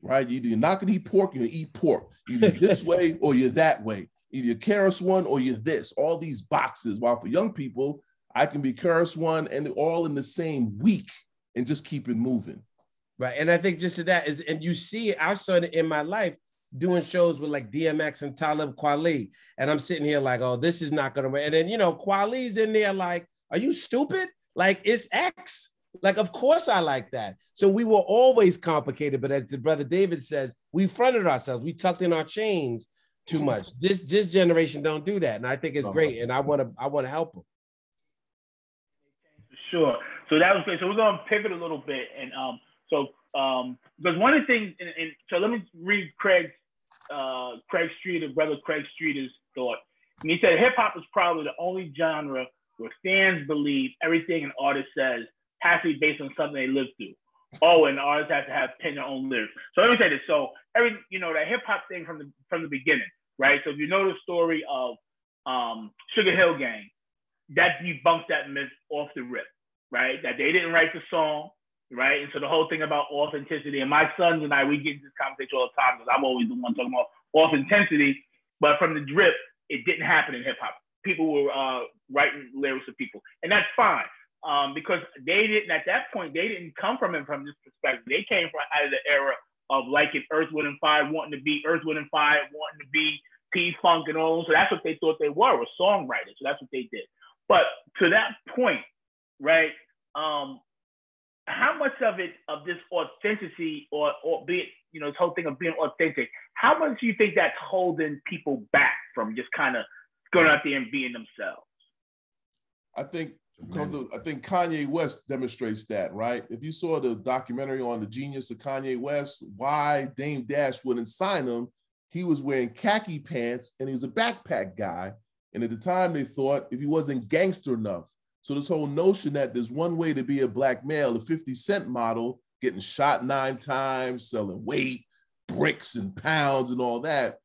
right? Either you're not going to eat pork, you're going to eat pork. Either you're this way or you're that way. Either you're Keras one or you're this. All these boxes. While for young people, I can be Keras one and they're all in the same week and just keep it moving. Right. And I think just to that is, and you see it, I've seen it in my life doing shows with like DMX and Talib Kweli. And I'm sitting here like, oh, this is not going to work. And then, you know, Kweli's in there like, are you stupid? Like, it's X. Like, of course I like that. So we were always complicated, but as the Brother David says, we fronted ourselves. We tucked in our chains too much. This generation don't do that. And I think it's great. And I want to help them. Sure. So that was great. So we're going to pivot a little bit. And because one of the things, and so let me read Craig Streeter, Brother Craig Streeter's thought. And he said, hip hop is probably the only genre where fans believe everything an artist says has to be based on something they lived through. Oh, and the artist has to have pen their own lyrics. So let me say this. So that hip hop thing from the beginning, right? So if you know the story of Sugar Hill Gang, that debunks that myth off the rip, right? That they didn't write the song, right? And so the whole thing about authenticity, and my sons and I, we get into this conversation all the time because I'm always the one talking about authenticity. But from the drip, it didn't happen in hip hop. People were writing lyrics of people, and that's fine because they didn't at that point. They didn't come from it from this perspective. They came from out of the era of liking Earth, Wind, and Fire, wanting to be Earth, Wind, and Fire, wanting to be P-Funk and all. So that's what they thought they were songwriters. So that's what they did. But to that point, right? How much of it, of this authenticity or be it, you know, this whole thing of being authentic, how much do you think that's holding people back from just kind of going out there and being themselves? I think I think Kanye West demonstrates that, right? If you saw the documentary on the genius of Kanye West, why Dame Dash wouldn't sign him, he was wearing khaki pants and he was a backpack guy. And at the time they thought if he wasn't gangster enough. So this whole notion that there's one way to be a black male, the 50 Cent model, getting shot 9 times, selling weight, bricks and pounds and all that,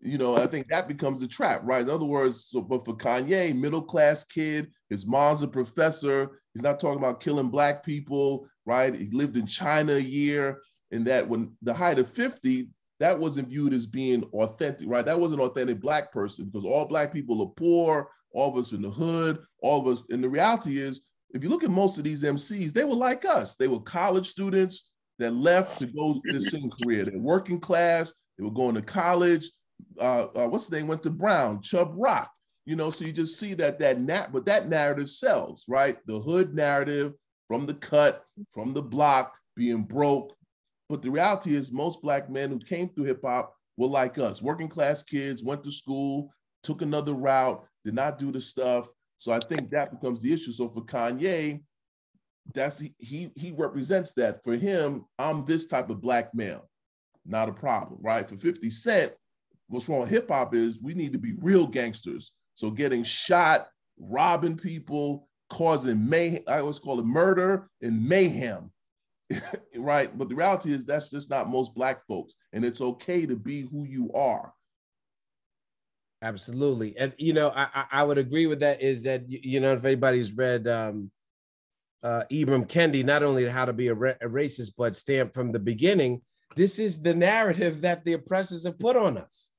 you know, I think that becomes a trap, right? In other words, but for Kanye, middle-class kid, his mom's a professor, he's not talking about killing black people, right? He lived in China a year, and that when the height of 50, that wasn't viewed as being authentic, right? That wasn't an authentic black person because all black people are poor, all of us in the hood, all of us. And the reality is, if you look at most of these MCs, they were like us. They were college students that left to go to sing career. They're working class. They were going to college. What's the name? Went to Brown, Chubb Rock. You know, so you just see but that narrative sells, right? The hood narrative from the cut, from the block, being broke. But the reality is most black men who came through hip hop were like us, working class kids, went to school, took another route, did not do the stuff. So I think that becomes the issue. So for Kanye, he represents that. For him, I'm this type of black male, not a problem, right? For 50 Cent, what's wrong with hip hop is we need to be real gangsters. So getting shot, robbing people, causing mayhem, I always call it murder and mayhem, right? But the reality is that's just not most black folks. And it's okay to be who you are. Absolutely. And, you know, I would agree with that is that, you know, if anybody's read Ibram Kendi, not only how to be a racist, but stamped from the beginning, this is the narrative that the oppressors have put on us.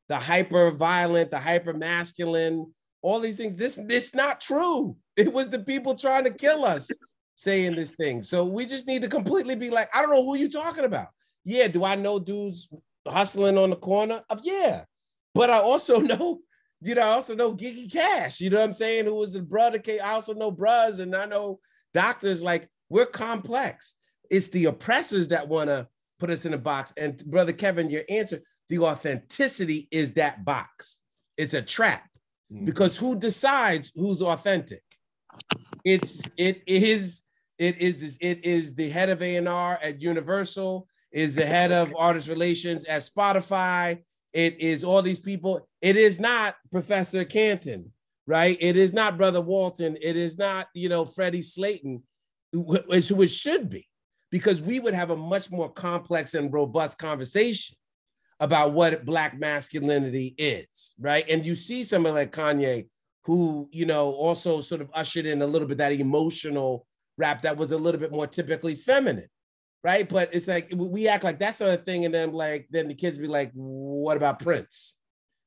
The hyper violent, the hyper masculine, all these things. This not true. It was the people trying to kill us saying this thing. So we just need to completely be like, I don't know who you're talking about. Yeah, do I know dudes hustling on the corner? Yeah. But I also know, you know, I also know Giggy Cash, you know what I'm saying? Who was the brother. I also know Bruz, and I know doctors. Like, we're complex. It's the oppressors that want to put us in a box. And Brother Kevin, your answer, the authenticity is that box. It's a trap because who decides who's authentic? It is the head of A&R at Universal, is the head of artist relations at Spotify. It is all these people. It is not Professor Canton, right? It is not Brother Walton. It is not, you know, Freddie Slayton, who it should be, because we would have a much more complex and robust conversation about what Black masculinity is, right? And you see someone like Kanye, who, you know, also sort of ushered in a little bit that emotional rap that was a little bit more typically feminine, right? But it's like, we act like that's not a thing, and then the kids be like, what about Prince?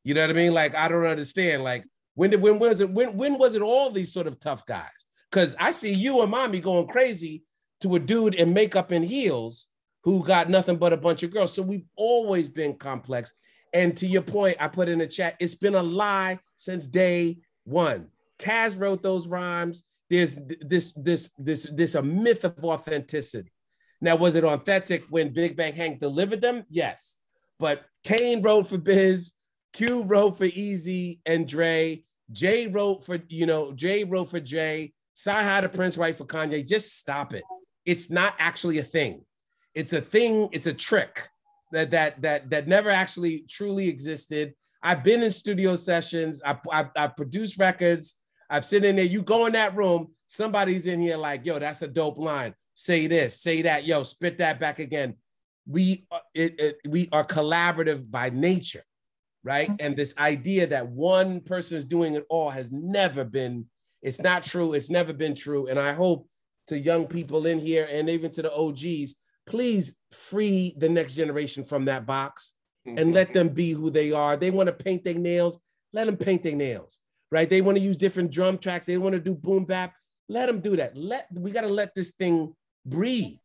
You know what I mean? Like, I don't understand. Like, when was it all these sort of tough guys? Because I see you and mommy going crazy to a dude in makeup and heels who got nothing but a bunch of girls. So we've always been complex. And to your point, I put in the chat, it's been a lie since day one. Kaz wrote those rhymes. There's this a myth of authenticity. Now, was it authentic when Big Bang Hank delivered them? Yes. But Kane wrote for Biz, Q wrote for Easy and Dre, Jay wrote for Jay, Sci-Hi to Prince write for Kanye. Just stop it. It's not actually a thing. It's a thing, it's a trick that never actually truly existed. I've been in studio sessions, I produced records, I've sit in there, you go in that room, somebody's in here like, yo, that's a dope line. Say this, say that, yo, spit that back again. We are collaborative by nature, right? And this idea that one person is doing it all has never been, it's not true, it's never been true. And I hope to young people in here and even to the OGs, please free the next generation from that box and let them be who they are. They want to paint their nails, let them paint their nails, right? They want to use different drum tracks. They want to do boom bap. Let them do that. We got to let this thing breathe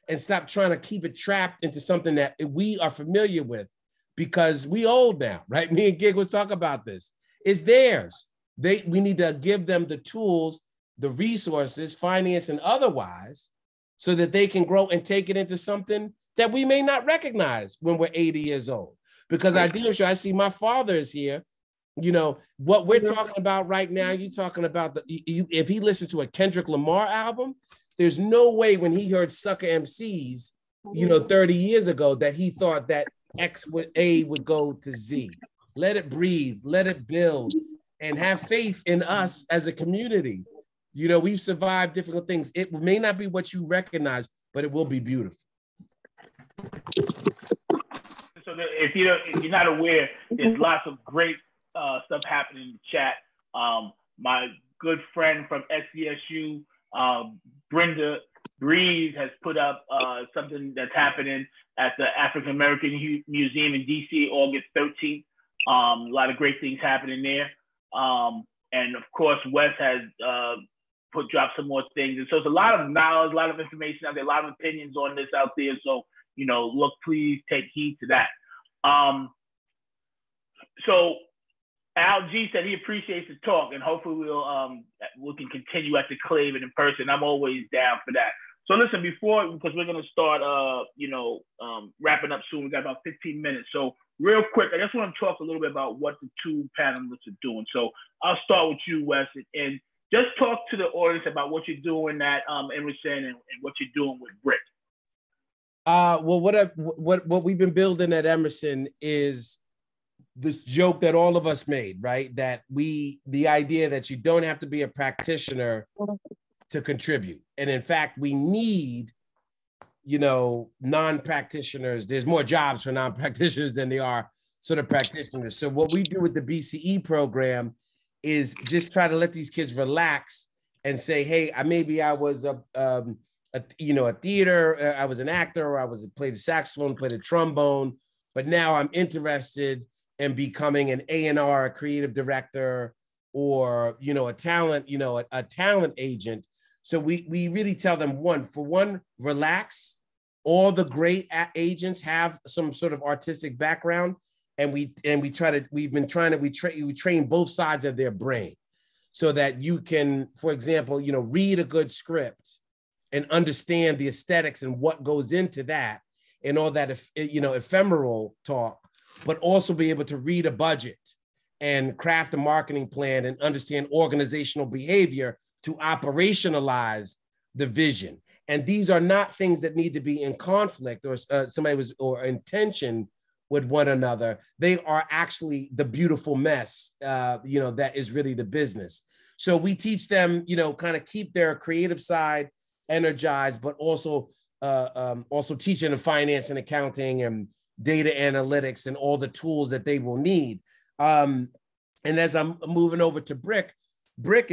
and stop trying to keep it trapped into something that we are familiar with, because we old now, right? Me and Gig was talking about this. It's theirs. We need to give them the tools, the resources, finance and otherwise, so that they can grow and take it into something that we may not recognize when we're 80 years old. Because I see my father is here. You know, what we're talking about right now, you're talking about if he listened to a Kendrick Lamar album, there's no way when he heard Sucker MCs, 30 years ago, that he thought that A would go to Z. Let it breathe, let it build, and have faith in us as a community. We've survived difficult things. It may not be what you recognize, but it will be beautiful. So if you're not aware, there's lots of great stuff happening in the chat. My good friend from SDSU, Brenda Breeze, has put up something that's happening at the African American Museum in DC, August 13th. A lot of great things happening there. And of course, Wes has dropped some more things. And so it's a lot of knowledge, a lot of information out there, a lot of opinions on this out there. So, look, please take heed to that. So Al G said he appreciates the talk, and hopefully we can continue at the Clave and in person. I'm always down for that. So listen, because we're gonna start wrapping up soon. We got about 15 minutes. So real quick, I just want to talk a little bit about what the two panelists are doing. So I'll start with you, Wes, and just talk to the audience about what you're doing at Emerson and what you're doing with Brick. Well, what we've been building at Emerson is this joke that all of us made, right? That the idea that you don't have to be a practitioner to contribute. And in fact, we need, non-practitioners. There's more jobs for non-practitioners than there are sort of practitioners. So what we do with the BCE program is just try to let these kids relax and say, hey, maybe I was a theater, I was an actor, or I played the saxophone, played the trombone, but now I'm interested in becoming an A&R, a creative director, or, a talent, a talent agent. So we really tell them, relax. All the great agents have some sort of artistic background, and we train both sides of their brain so that you can, for example, read a good script and understand the aesthetics and what goes into that and all that, ephemeral talk, but also be able to read a budget and craft a marketing plan and understand organizational behavior to operationalize the vision. And these are not things that need to be in conflict or in tension with one another. They are actually the beautiful mess, that is really the business. So we teach them, kind of keep their creative side energized, but also teaching them finance and accounting and data analytics and all the tools that they will need. And as I'm moving over to Brick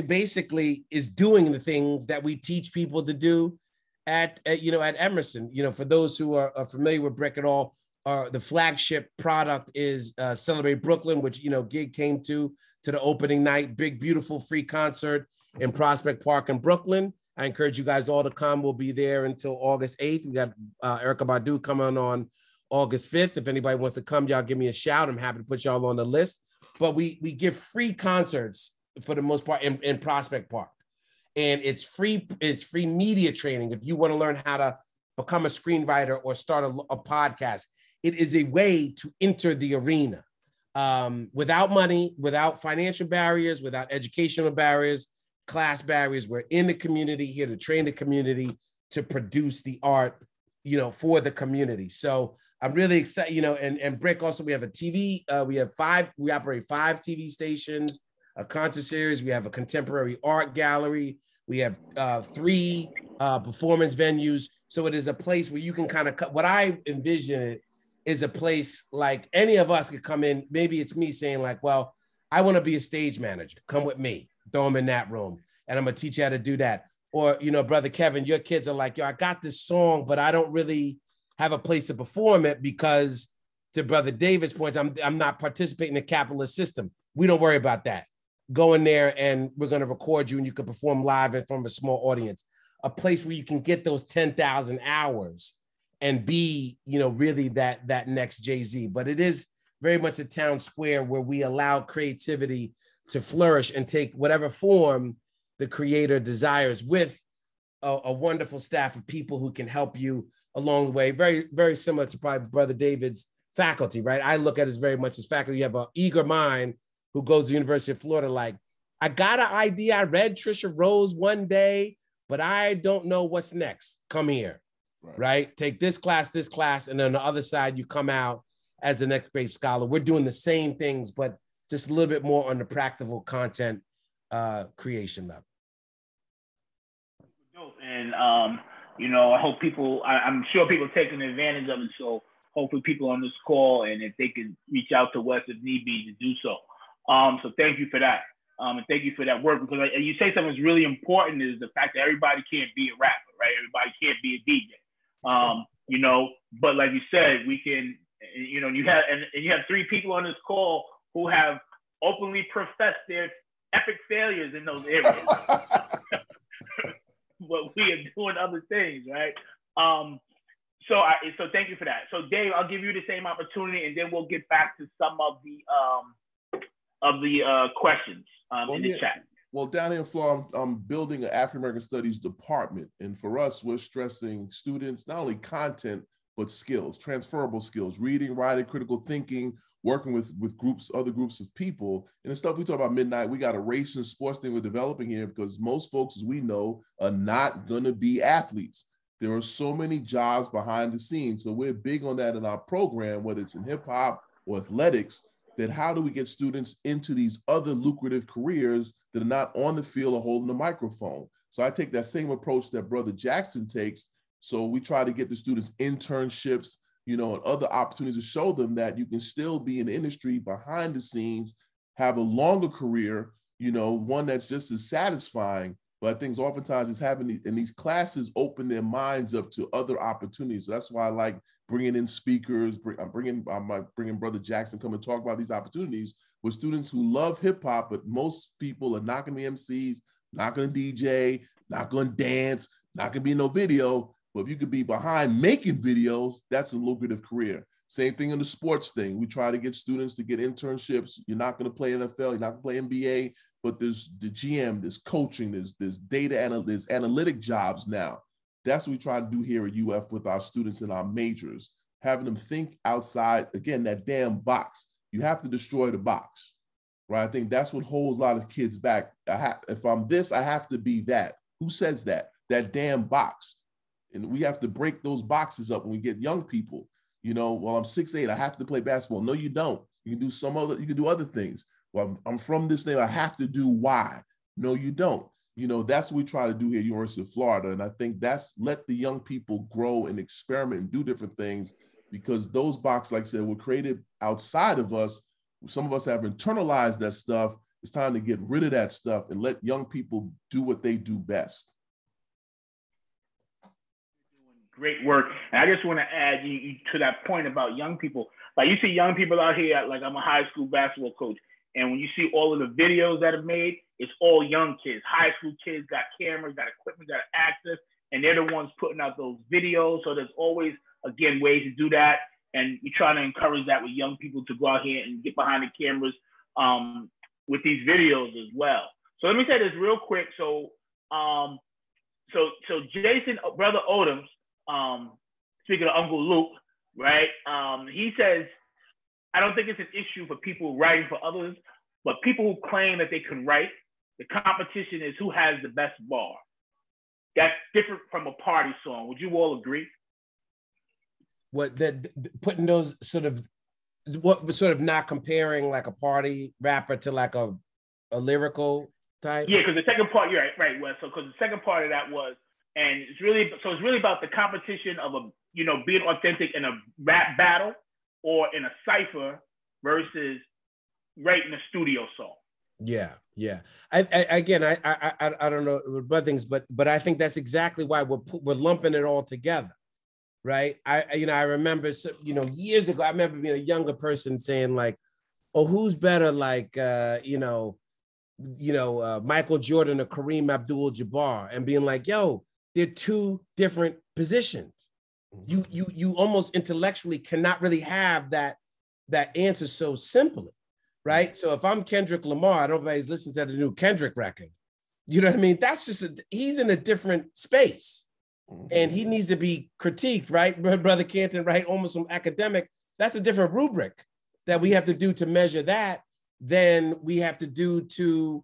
basically is doing the things that we teach people to do at Emerson. For those who are familiar with Brick at all, the flagship product is Celebrate Brooklyn, which, Gig came to the opening night, big, beautiful free concert in Prospect Park in Brooklyn. I encourage you guys all to come. We'll be there until August 8th. We got Erykah Badu coming on August 5th. If anybody wants to come, y'all give me a shout. I'm happy to put y'all on the list. But we give free concerts for the most part in Prospect Park. And it's free media training. If you want to learn how to become a screenwriter or start a podcast, it is a way to enter the arena without money, without financial barriers, without educational barriers, class barriers. We're in the community here to train the community to produce the art, for the community. So I'm really excited, and Brick also, we have a TV, we operate 5 TV stations, a concert series. We have a contemporary art gallery. We have 3 performance venues. So it is a place where you can kind of what I envision it is a place like any of us could come in. Maybe it's me saying like, well, I want to be a stage manager. Come with me. Throw them in that room. And I'm going to teach you how to do that. or, you know, Brother Kevin, your kids are like, yo, I got this song, but I don't really have a place to perform it because, to Brother David's point, I'm not participating in the capitalist system. We don't worry about that. Go in there and we're going to record you and you can perform live in front of a small audience. A place where you can get those 10,000 hours and be, you know, really that next Jay-Z. But it is very much a town square where we allow creativity to flourish and take whatever form the creator desires, with a wonderful staff of people who can help you along the way. Very, very similar to probably Brother David's faculty, right? I look at it as very much as faculty. You have an eager mind who goes to the University of Florida like, I got an idea. I read Trisha Rose one day, but I don't know what's next. Come here, right? Take this class, and then on the other side, you come out as the next great scholar. We're doing the same things, but just a little bit more on the practical content creation level. And, you know, I hope people, I'm sure people are taking advantage of it. So hopefully people on this call, and if they can reach out to Wes if need be, to do so. So thank you for that. And thank you for that work, because you say something that's really important, is the fact that everybody can't be a rapper, right? Everybody can't be a DJ. You know, but like you said, we can, you know, you have 3 people on this call who have openly professed their epic failures in those areas. But we are doing other things, right? So thank you for that. So Dave, I'll give you the same opportunity, and then we'll get back to some of the questions in the chat. Well, down here in Florida, I'm building an African American Studies department, and for us, we're stressing students not only content but skills, transferable skills, reading, writing, critical thinking, working with other groups of people. And the stuff we talk about midnight, we got a race and sports thing we're developing here, because most folks, as we know, are not gonna be athletes. There are so many jobs behind the scenes. So we're big on that in our program, whether it's in hip hop or athletics, that how do we get students into these other lucrative careers that are not on the field or holding the microphone? So I take that same approach that Brother Jackson takes. So we try to get the students internships, you know, and other opportunities to show them that you can still be in the industry behind the scenes, have a longer career, you know, one that's just as satisfying. But I think oftentimes it's having these classes open their minds up to other opportunities. So that's why I like bringing in speakers. I'm bringing Brother Jackson come and talk about these opportunities with students who love hip hop, but most people are not going to be MCs, not going to DJ, not going to dance, not going to be in no video. But if you could be behind making videos, that's a lucrative career. Same thing in the sports thing. We try to get students to get internships. You're not going to play NFL, you're not going to play NBA, but there's the GM, there's coaching, there's data, there's analytic jobs now. That's what we try to do here at UF with our students in our majors, having them think outside, again, that damn box. You have to destroy the box, right? I think that's what holds a lot of kids back. If I'm this, I have to be that. Who says that? That damn box. And we have to break those boxes up when we get young people. You know, well, I'm 6'8", I have to play basketball. No, you don't. You can do other things. Well, I'm from this name, I have to do Y. No, you don't. You know, that's what we try to do here at University of Florida. And I think that's let the young people grow and experiment and do different things, because those boxes, like I said, were created outside of us. Some of us have internalized that stuff. It's time to get rid of that stuff and let young people do what they do best. Great work. And I just want to add you to that point about young people. Like, you see young people out here, like, I'm a high school basketball coach, and when you see all of the videos that are made, it's all young kids. High school kids got cameras, got equipment, got access, and they're the ones putting out those videos. So there's always, again, ways to do that. And we're trying to encourage that with young people to go out here and get behind the cameras with these videos as well. So let me say this real quick. So Jason, Brother Odoms, speaking of Uncle Luke, right? He says, I don't think it's an issue for people writing for others, but people who claim that they can write, the competition is who has the best bar. That's different from a party song. Would you all agree? What that putting those sort of not comparing like a party rapper to like a lyrical type? Yeah, because the second part, you're right, Wes. So because the second part of that was, and it's really about the competition of being authentic in a rap battle or in a cipher versus writing a studio song. Yeah, yeah. I don't know about things, but I think that's exactly why we're lumping it all together, right? I remember, years ago, I remember being a younger person saying like, "Oh, who's better, like Michael Jordan or Kareem Abdul-Jabbar," and being like, "Yo, they're two different positions. You almost intellectually cannot really have that answer so simply." Right. So if I'm Kendrick Lamar, I don't know if anybody's listening to the new Kendrick record. You know what I mean? That's just he's in a different space and he needs to be critiqued, right? Brother Canton, right? Almost from academic. That's a different rubric that we have to do to measure that than we have to do to,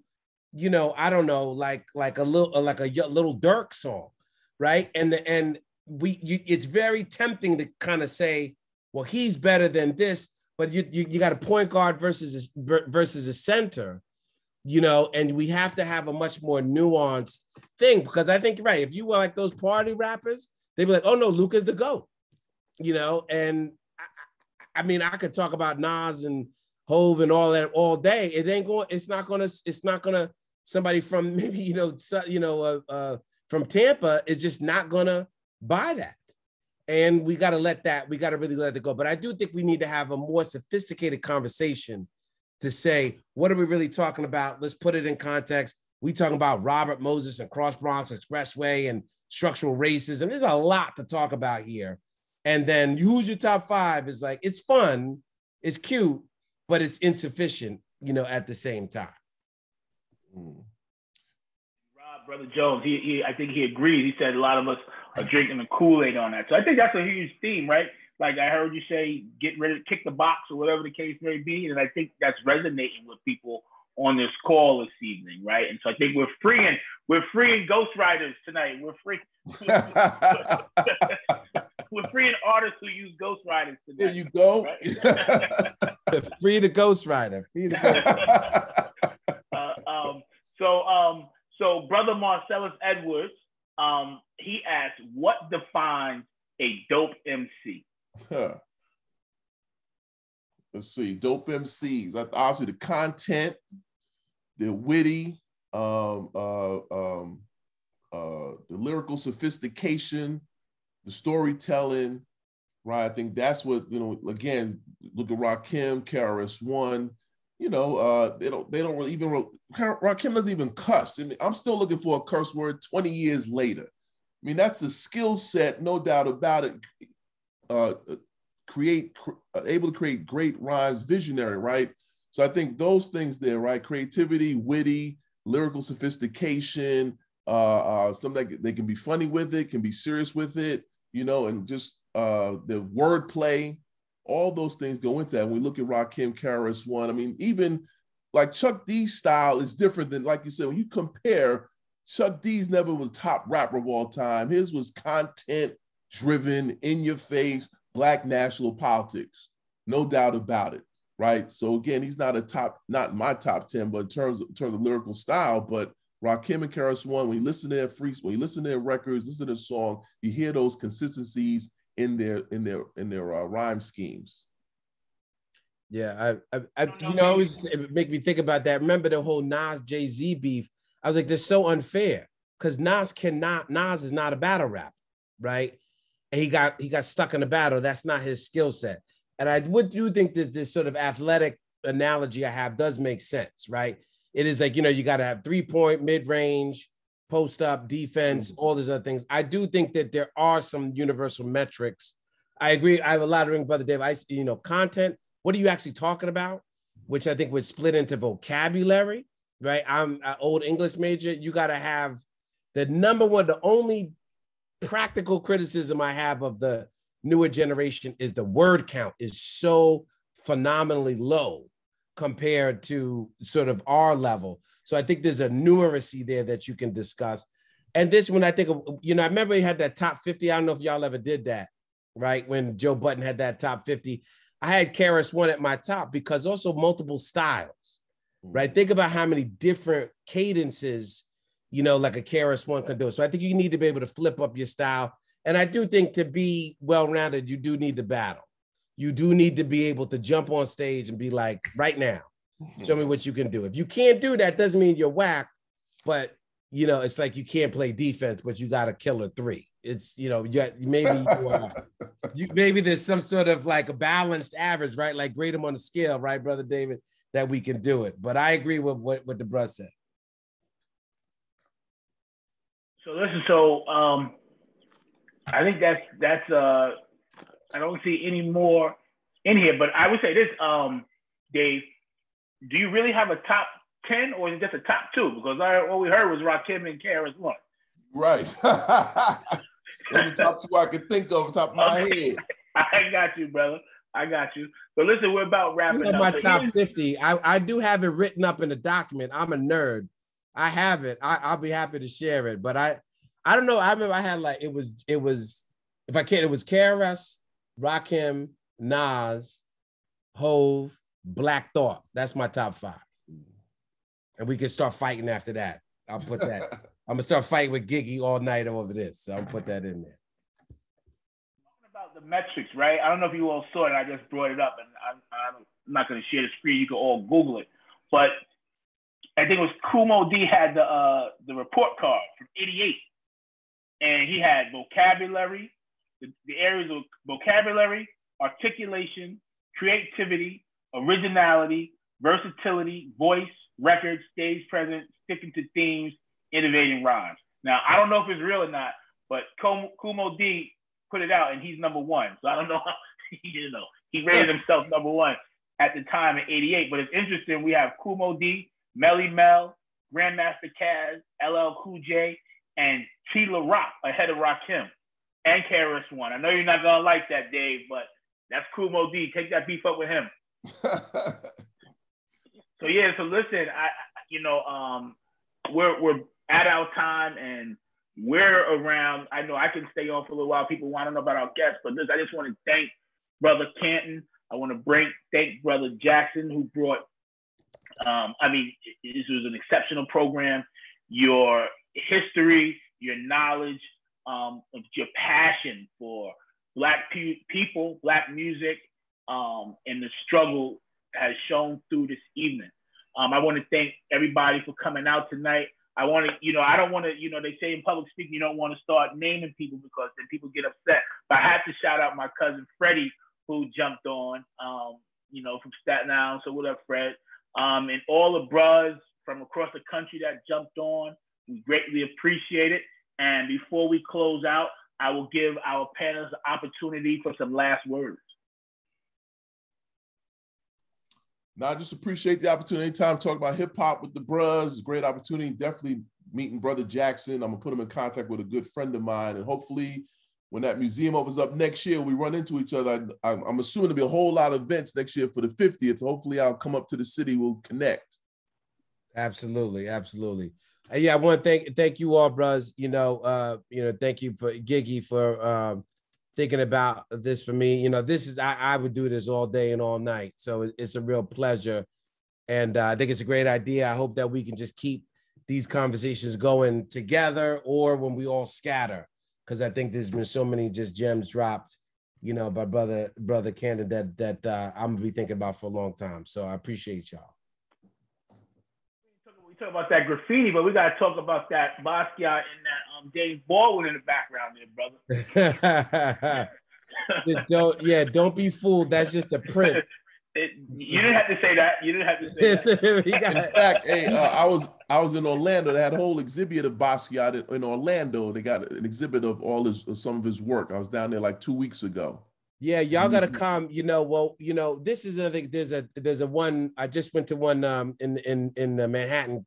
I don't know, like a little Dirk song, right? It's very tempting to kind of say, well, he's better than this. But you got a point guard versus a center, and we have to have a much more nuanced thing because I think, right, if you were like those party rappers, they'd be like, oh no, Luka's the GOAT, and I mean, I could talk about Nas and Hove and all that all day. It's not gonna somebody from maybe, from Tampa is just not gonna buy that. And we got to really let it go. But I do think we need to have a more sophisticated conversation to say, what are we really talking about? Let's put it in context. We talking about Robert Moses and Cross Bronx Expressway and structural racism. There's a lot to talk about here. And then who's your top five is like, it's fun, it's cute, but it's insufficient, at the same time. Brother Jones, I think he agreed. He said a lot of us are drinking the Kool-Aid on that. So I think that's a huge theme, right? Like I heard you say, get ready to kick the box or whatever the case may be. And I think that's resonating with people on this call this evening, right? And so I think we're freeing ghostwriters tonight. We're freeing artists who use ghostwriters tonight. There you go. Right? Free the ghostwriter. So Brother Marcellus Edwards, he asked, what defines a dope MC? Let's see, dope MCs. Obviously the content, they're witty, the lyrical sophistication, the storytelling, right? I think that's what, again, look at Rakim, KRS-One, they don't really even, Rakim doesn't even cuss. I mean, I'm still looking for a curse word 20 years later. I mean, that's a skill set, no doubt about it. Able to create great rhymes, visionary, right? So I think those things there, right? Creativity, witty, lyrical sophistication, something they can be funny with it, can be serious with it, and just the wordplay. All those things go into that. When we look at Rakim, KRS-One, I mean, even like Chuck D's style is different than, like you said, when you compare, Chuck D's never was top rapper of all time. His was content driven, in your face, Black national politics, no doubt about it, right? So again, he's not not my top 10, but in terms of lyrical style, but Rakim and KRS-One, when you listen to their records, listen to their song, you hear those consistencies in their rhyme schemes. Yeah, always make me think about that. Remember the whole Nas Jay-Z beef? I was like, they're so unfair because Nas is not a battle rapper, right? And he got stuck in a battle. That's not his skill set. And I do think that this sort of athletic analogy I have does make sense, right? It is like, you got to have 3-point, mid-range, post-up, defense, all these other things. I do think that there are some universal metrics. I agree. I have a lot of ring, Brother Dave. Content. What are you actually talking about? Which I think would split into vocabulary, right? I'm an old English major. You got to have the only practical criticism I have of the newer generation is the word count is so phenomenally low compared to sort of our level. So I think there's a numeracy there that you can discuss. And this one, I think, I remember he had that top 50. I don't know if y'all ever did that, right? When Joe Budden had that top 50. I had KRS-One at my top because also multiple styles, right? Think about how many different cadences, like a KRS-One can do. So I think you need to be able to flip up your style. And I do think to be well-rounded, you do need to battle. You do need to be able to jump on stage and be like, right now, Show me what you can do. If you can't do that, doesn't mean you're whack, but you know, it's like you can't play defense, but you got a killer three. It's, you know, maybe there's some sort of like a balanced average, right? Like grade them on the scale, right, Brother David, that we can do it. But I agree with what the bruh said. So listen, I think that's I don't see any more in here, but I would say this, Dave, do you really have a top 10 or is it just a top 2? Because all we heard was Rakim and KRS-One. Right. Those are the top 2 I can think of top of my head. I got you, brother. I got you. But listen, we're about wrapping up. My top 50. I do have it written up in a document. I'm a nerd. I have it. I'll be happy to share it. But I don't know. I remember I had like it was if I can't, it was KRS, Rakim, Nas, Hove, Black Thought. That's my top 5. And we can start fighting after that. I'll put that. I'm gonna start fighting with Giggy all night over this. So I'll put that in there. Talking about the metrics, right? I don't know if you all saw it. I just brought it up, and I'm not gonna share the screen. You can all Google it. But I think it was Kumo D had the report card from '88, and he had vocabulary, the areas of vocabulary, articulation, creativity, originality, versatility, voice, record, stage presence, sticking to themes, innovating rhymes. Now, I don't know if it's real or not, but Kumo D put it out and he's number 1. So I don't know how, he rated himself number 1 at the time in '88. But it's interesting. We have Kumo D, Melly Mel, Grandmaster Caz, LL Cool J, and Tila Rock ahead of Rakim and KRS-One. I know you're not gonna like that, Dave, but that's Kumo D. Take that beef up with him. So yeah, so listen, we're at our time and we're around. I know I can stay on for a little while. People want to know about our guests, but I just want to thank Brother Canton. I want to thank Brother Jackson, who brought. This was an exceptional program. Your history, your knowledge, your passion for Black people, Black music, and the struggle has shown through this evening. I want to thank everybody for coming out tonight. I don't want to, they say in public speaking, you don't want to start naming people because then people get upset. But I have to shout out my cousin Freddie, who jumped on, from Staten Island. So what up, Fred? And all the bros from across the country that jumped on. We greatly appreciate it. And before we close out, I will give our panelists the opportunity for some last words. No, I just appreciate the opportunity. Anytime to talk about hip hop with the bros, great opportunity. Definitely meeting Brother Jackson. I'm gonna put him in contact with a good friend of mine, and hopefully, when that museum opens up next year, we run into each other. I'm assuming there'll be a whole lot of events next year for the 50th. So hopefully, I'll come up to the city. We'll connect. Absolutely, absolutely. Yeah, I want to thank you all, bros. Thank you for Giggy for thinking about this for me. This is I would do this all day and all night. So it's a real pleasure. And I think it's a great idea. I hope that we can just keep these conversations going together or when we all scatter. Because I think there's been so many just gems dropped, by brother Cannon that I'm gonna be thinking about for a long time. So I appreciate y'all. We talk about that graffiti, but we gotta talk about that Basquiat and that James Baldwin in the background there, brother. Don't be fooled. That's just a print. You didn't have to say that. You didn't have to say that. In fact, I was in Orlando. They had a whole exhibit of Basquiat in Orlando. They got an exhibit of some of his work. I was down there like 2 weeks ago. Yeah, y'all gotta come. This is there's a one. I just went to one in the Manhattan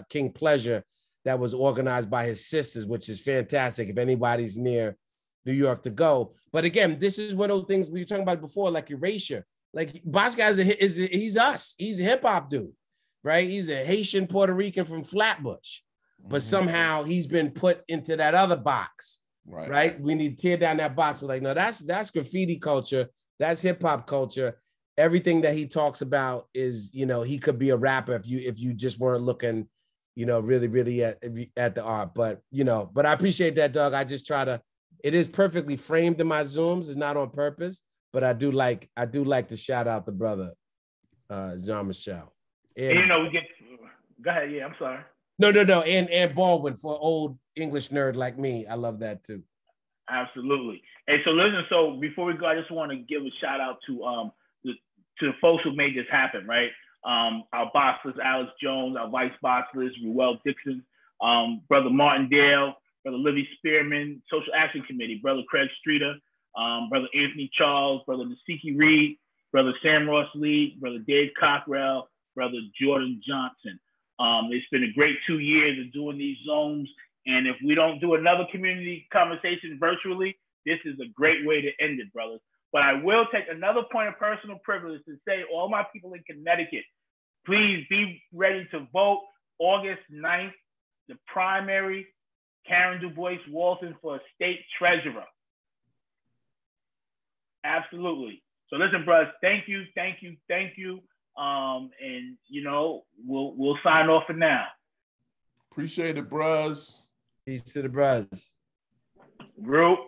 King Pleasure that was organized by his sisters, which is fantastic. If anybody's near New York to go. But again, this is one of those things we were talking about before, like erasure. Like Basquiat he's us. He's a hip hop dude, right? He's a Haitian Puerto Rican from Flatbush, but somehow he's been put into that other box, right? We need to tear down that box. We're like, no, that's graffiti culture. That's hip hop culture. Everything that he talks about is, he could be a rapper if you just weren't looking, really, really at the art. But I appreciate that, Doug. I just try to. It is perfectly framed in my Zooms. It's not on purpose. But I do like to shout out the brother, Jean-Michel. And you know, we get, go ahead. Yeah, I'm sorry. No. And Baldwin, for old English nerd like me. I love that too. Absolutely. And so listen, so before we go, I just want to give a shout out to the folks who made this happen, right? Our bossless, Alex Jones, our vice bossless, Ruel Dixon, Brother Martindale, Brother Livy Spearman, Social Action Committee, Brother Craig Streeter, Brother Anthony Charles, Brother Nasiki Reed, Brother Sam Ross Lee, Brother Dave Cockrell, Brother Jordan Johnson. It's been a great 2 years of doing these Zooms. And if we don't do another community conversation virtually, this is a great way to end it, brothers. But I will take another point of personal privilege to say, all my people in Connecticut, please be ready to vote August 9th, the primary, Karen DuBois Walton for state treasurer. Absolutely. So listen, brothers, thank you. And you know, we'll sign off for now. Appreciate it, bros. Peace to the brothers. Group.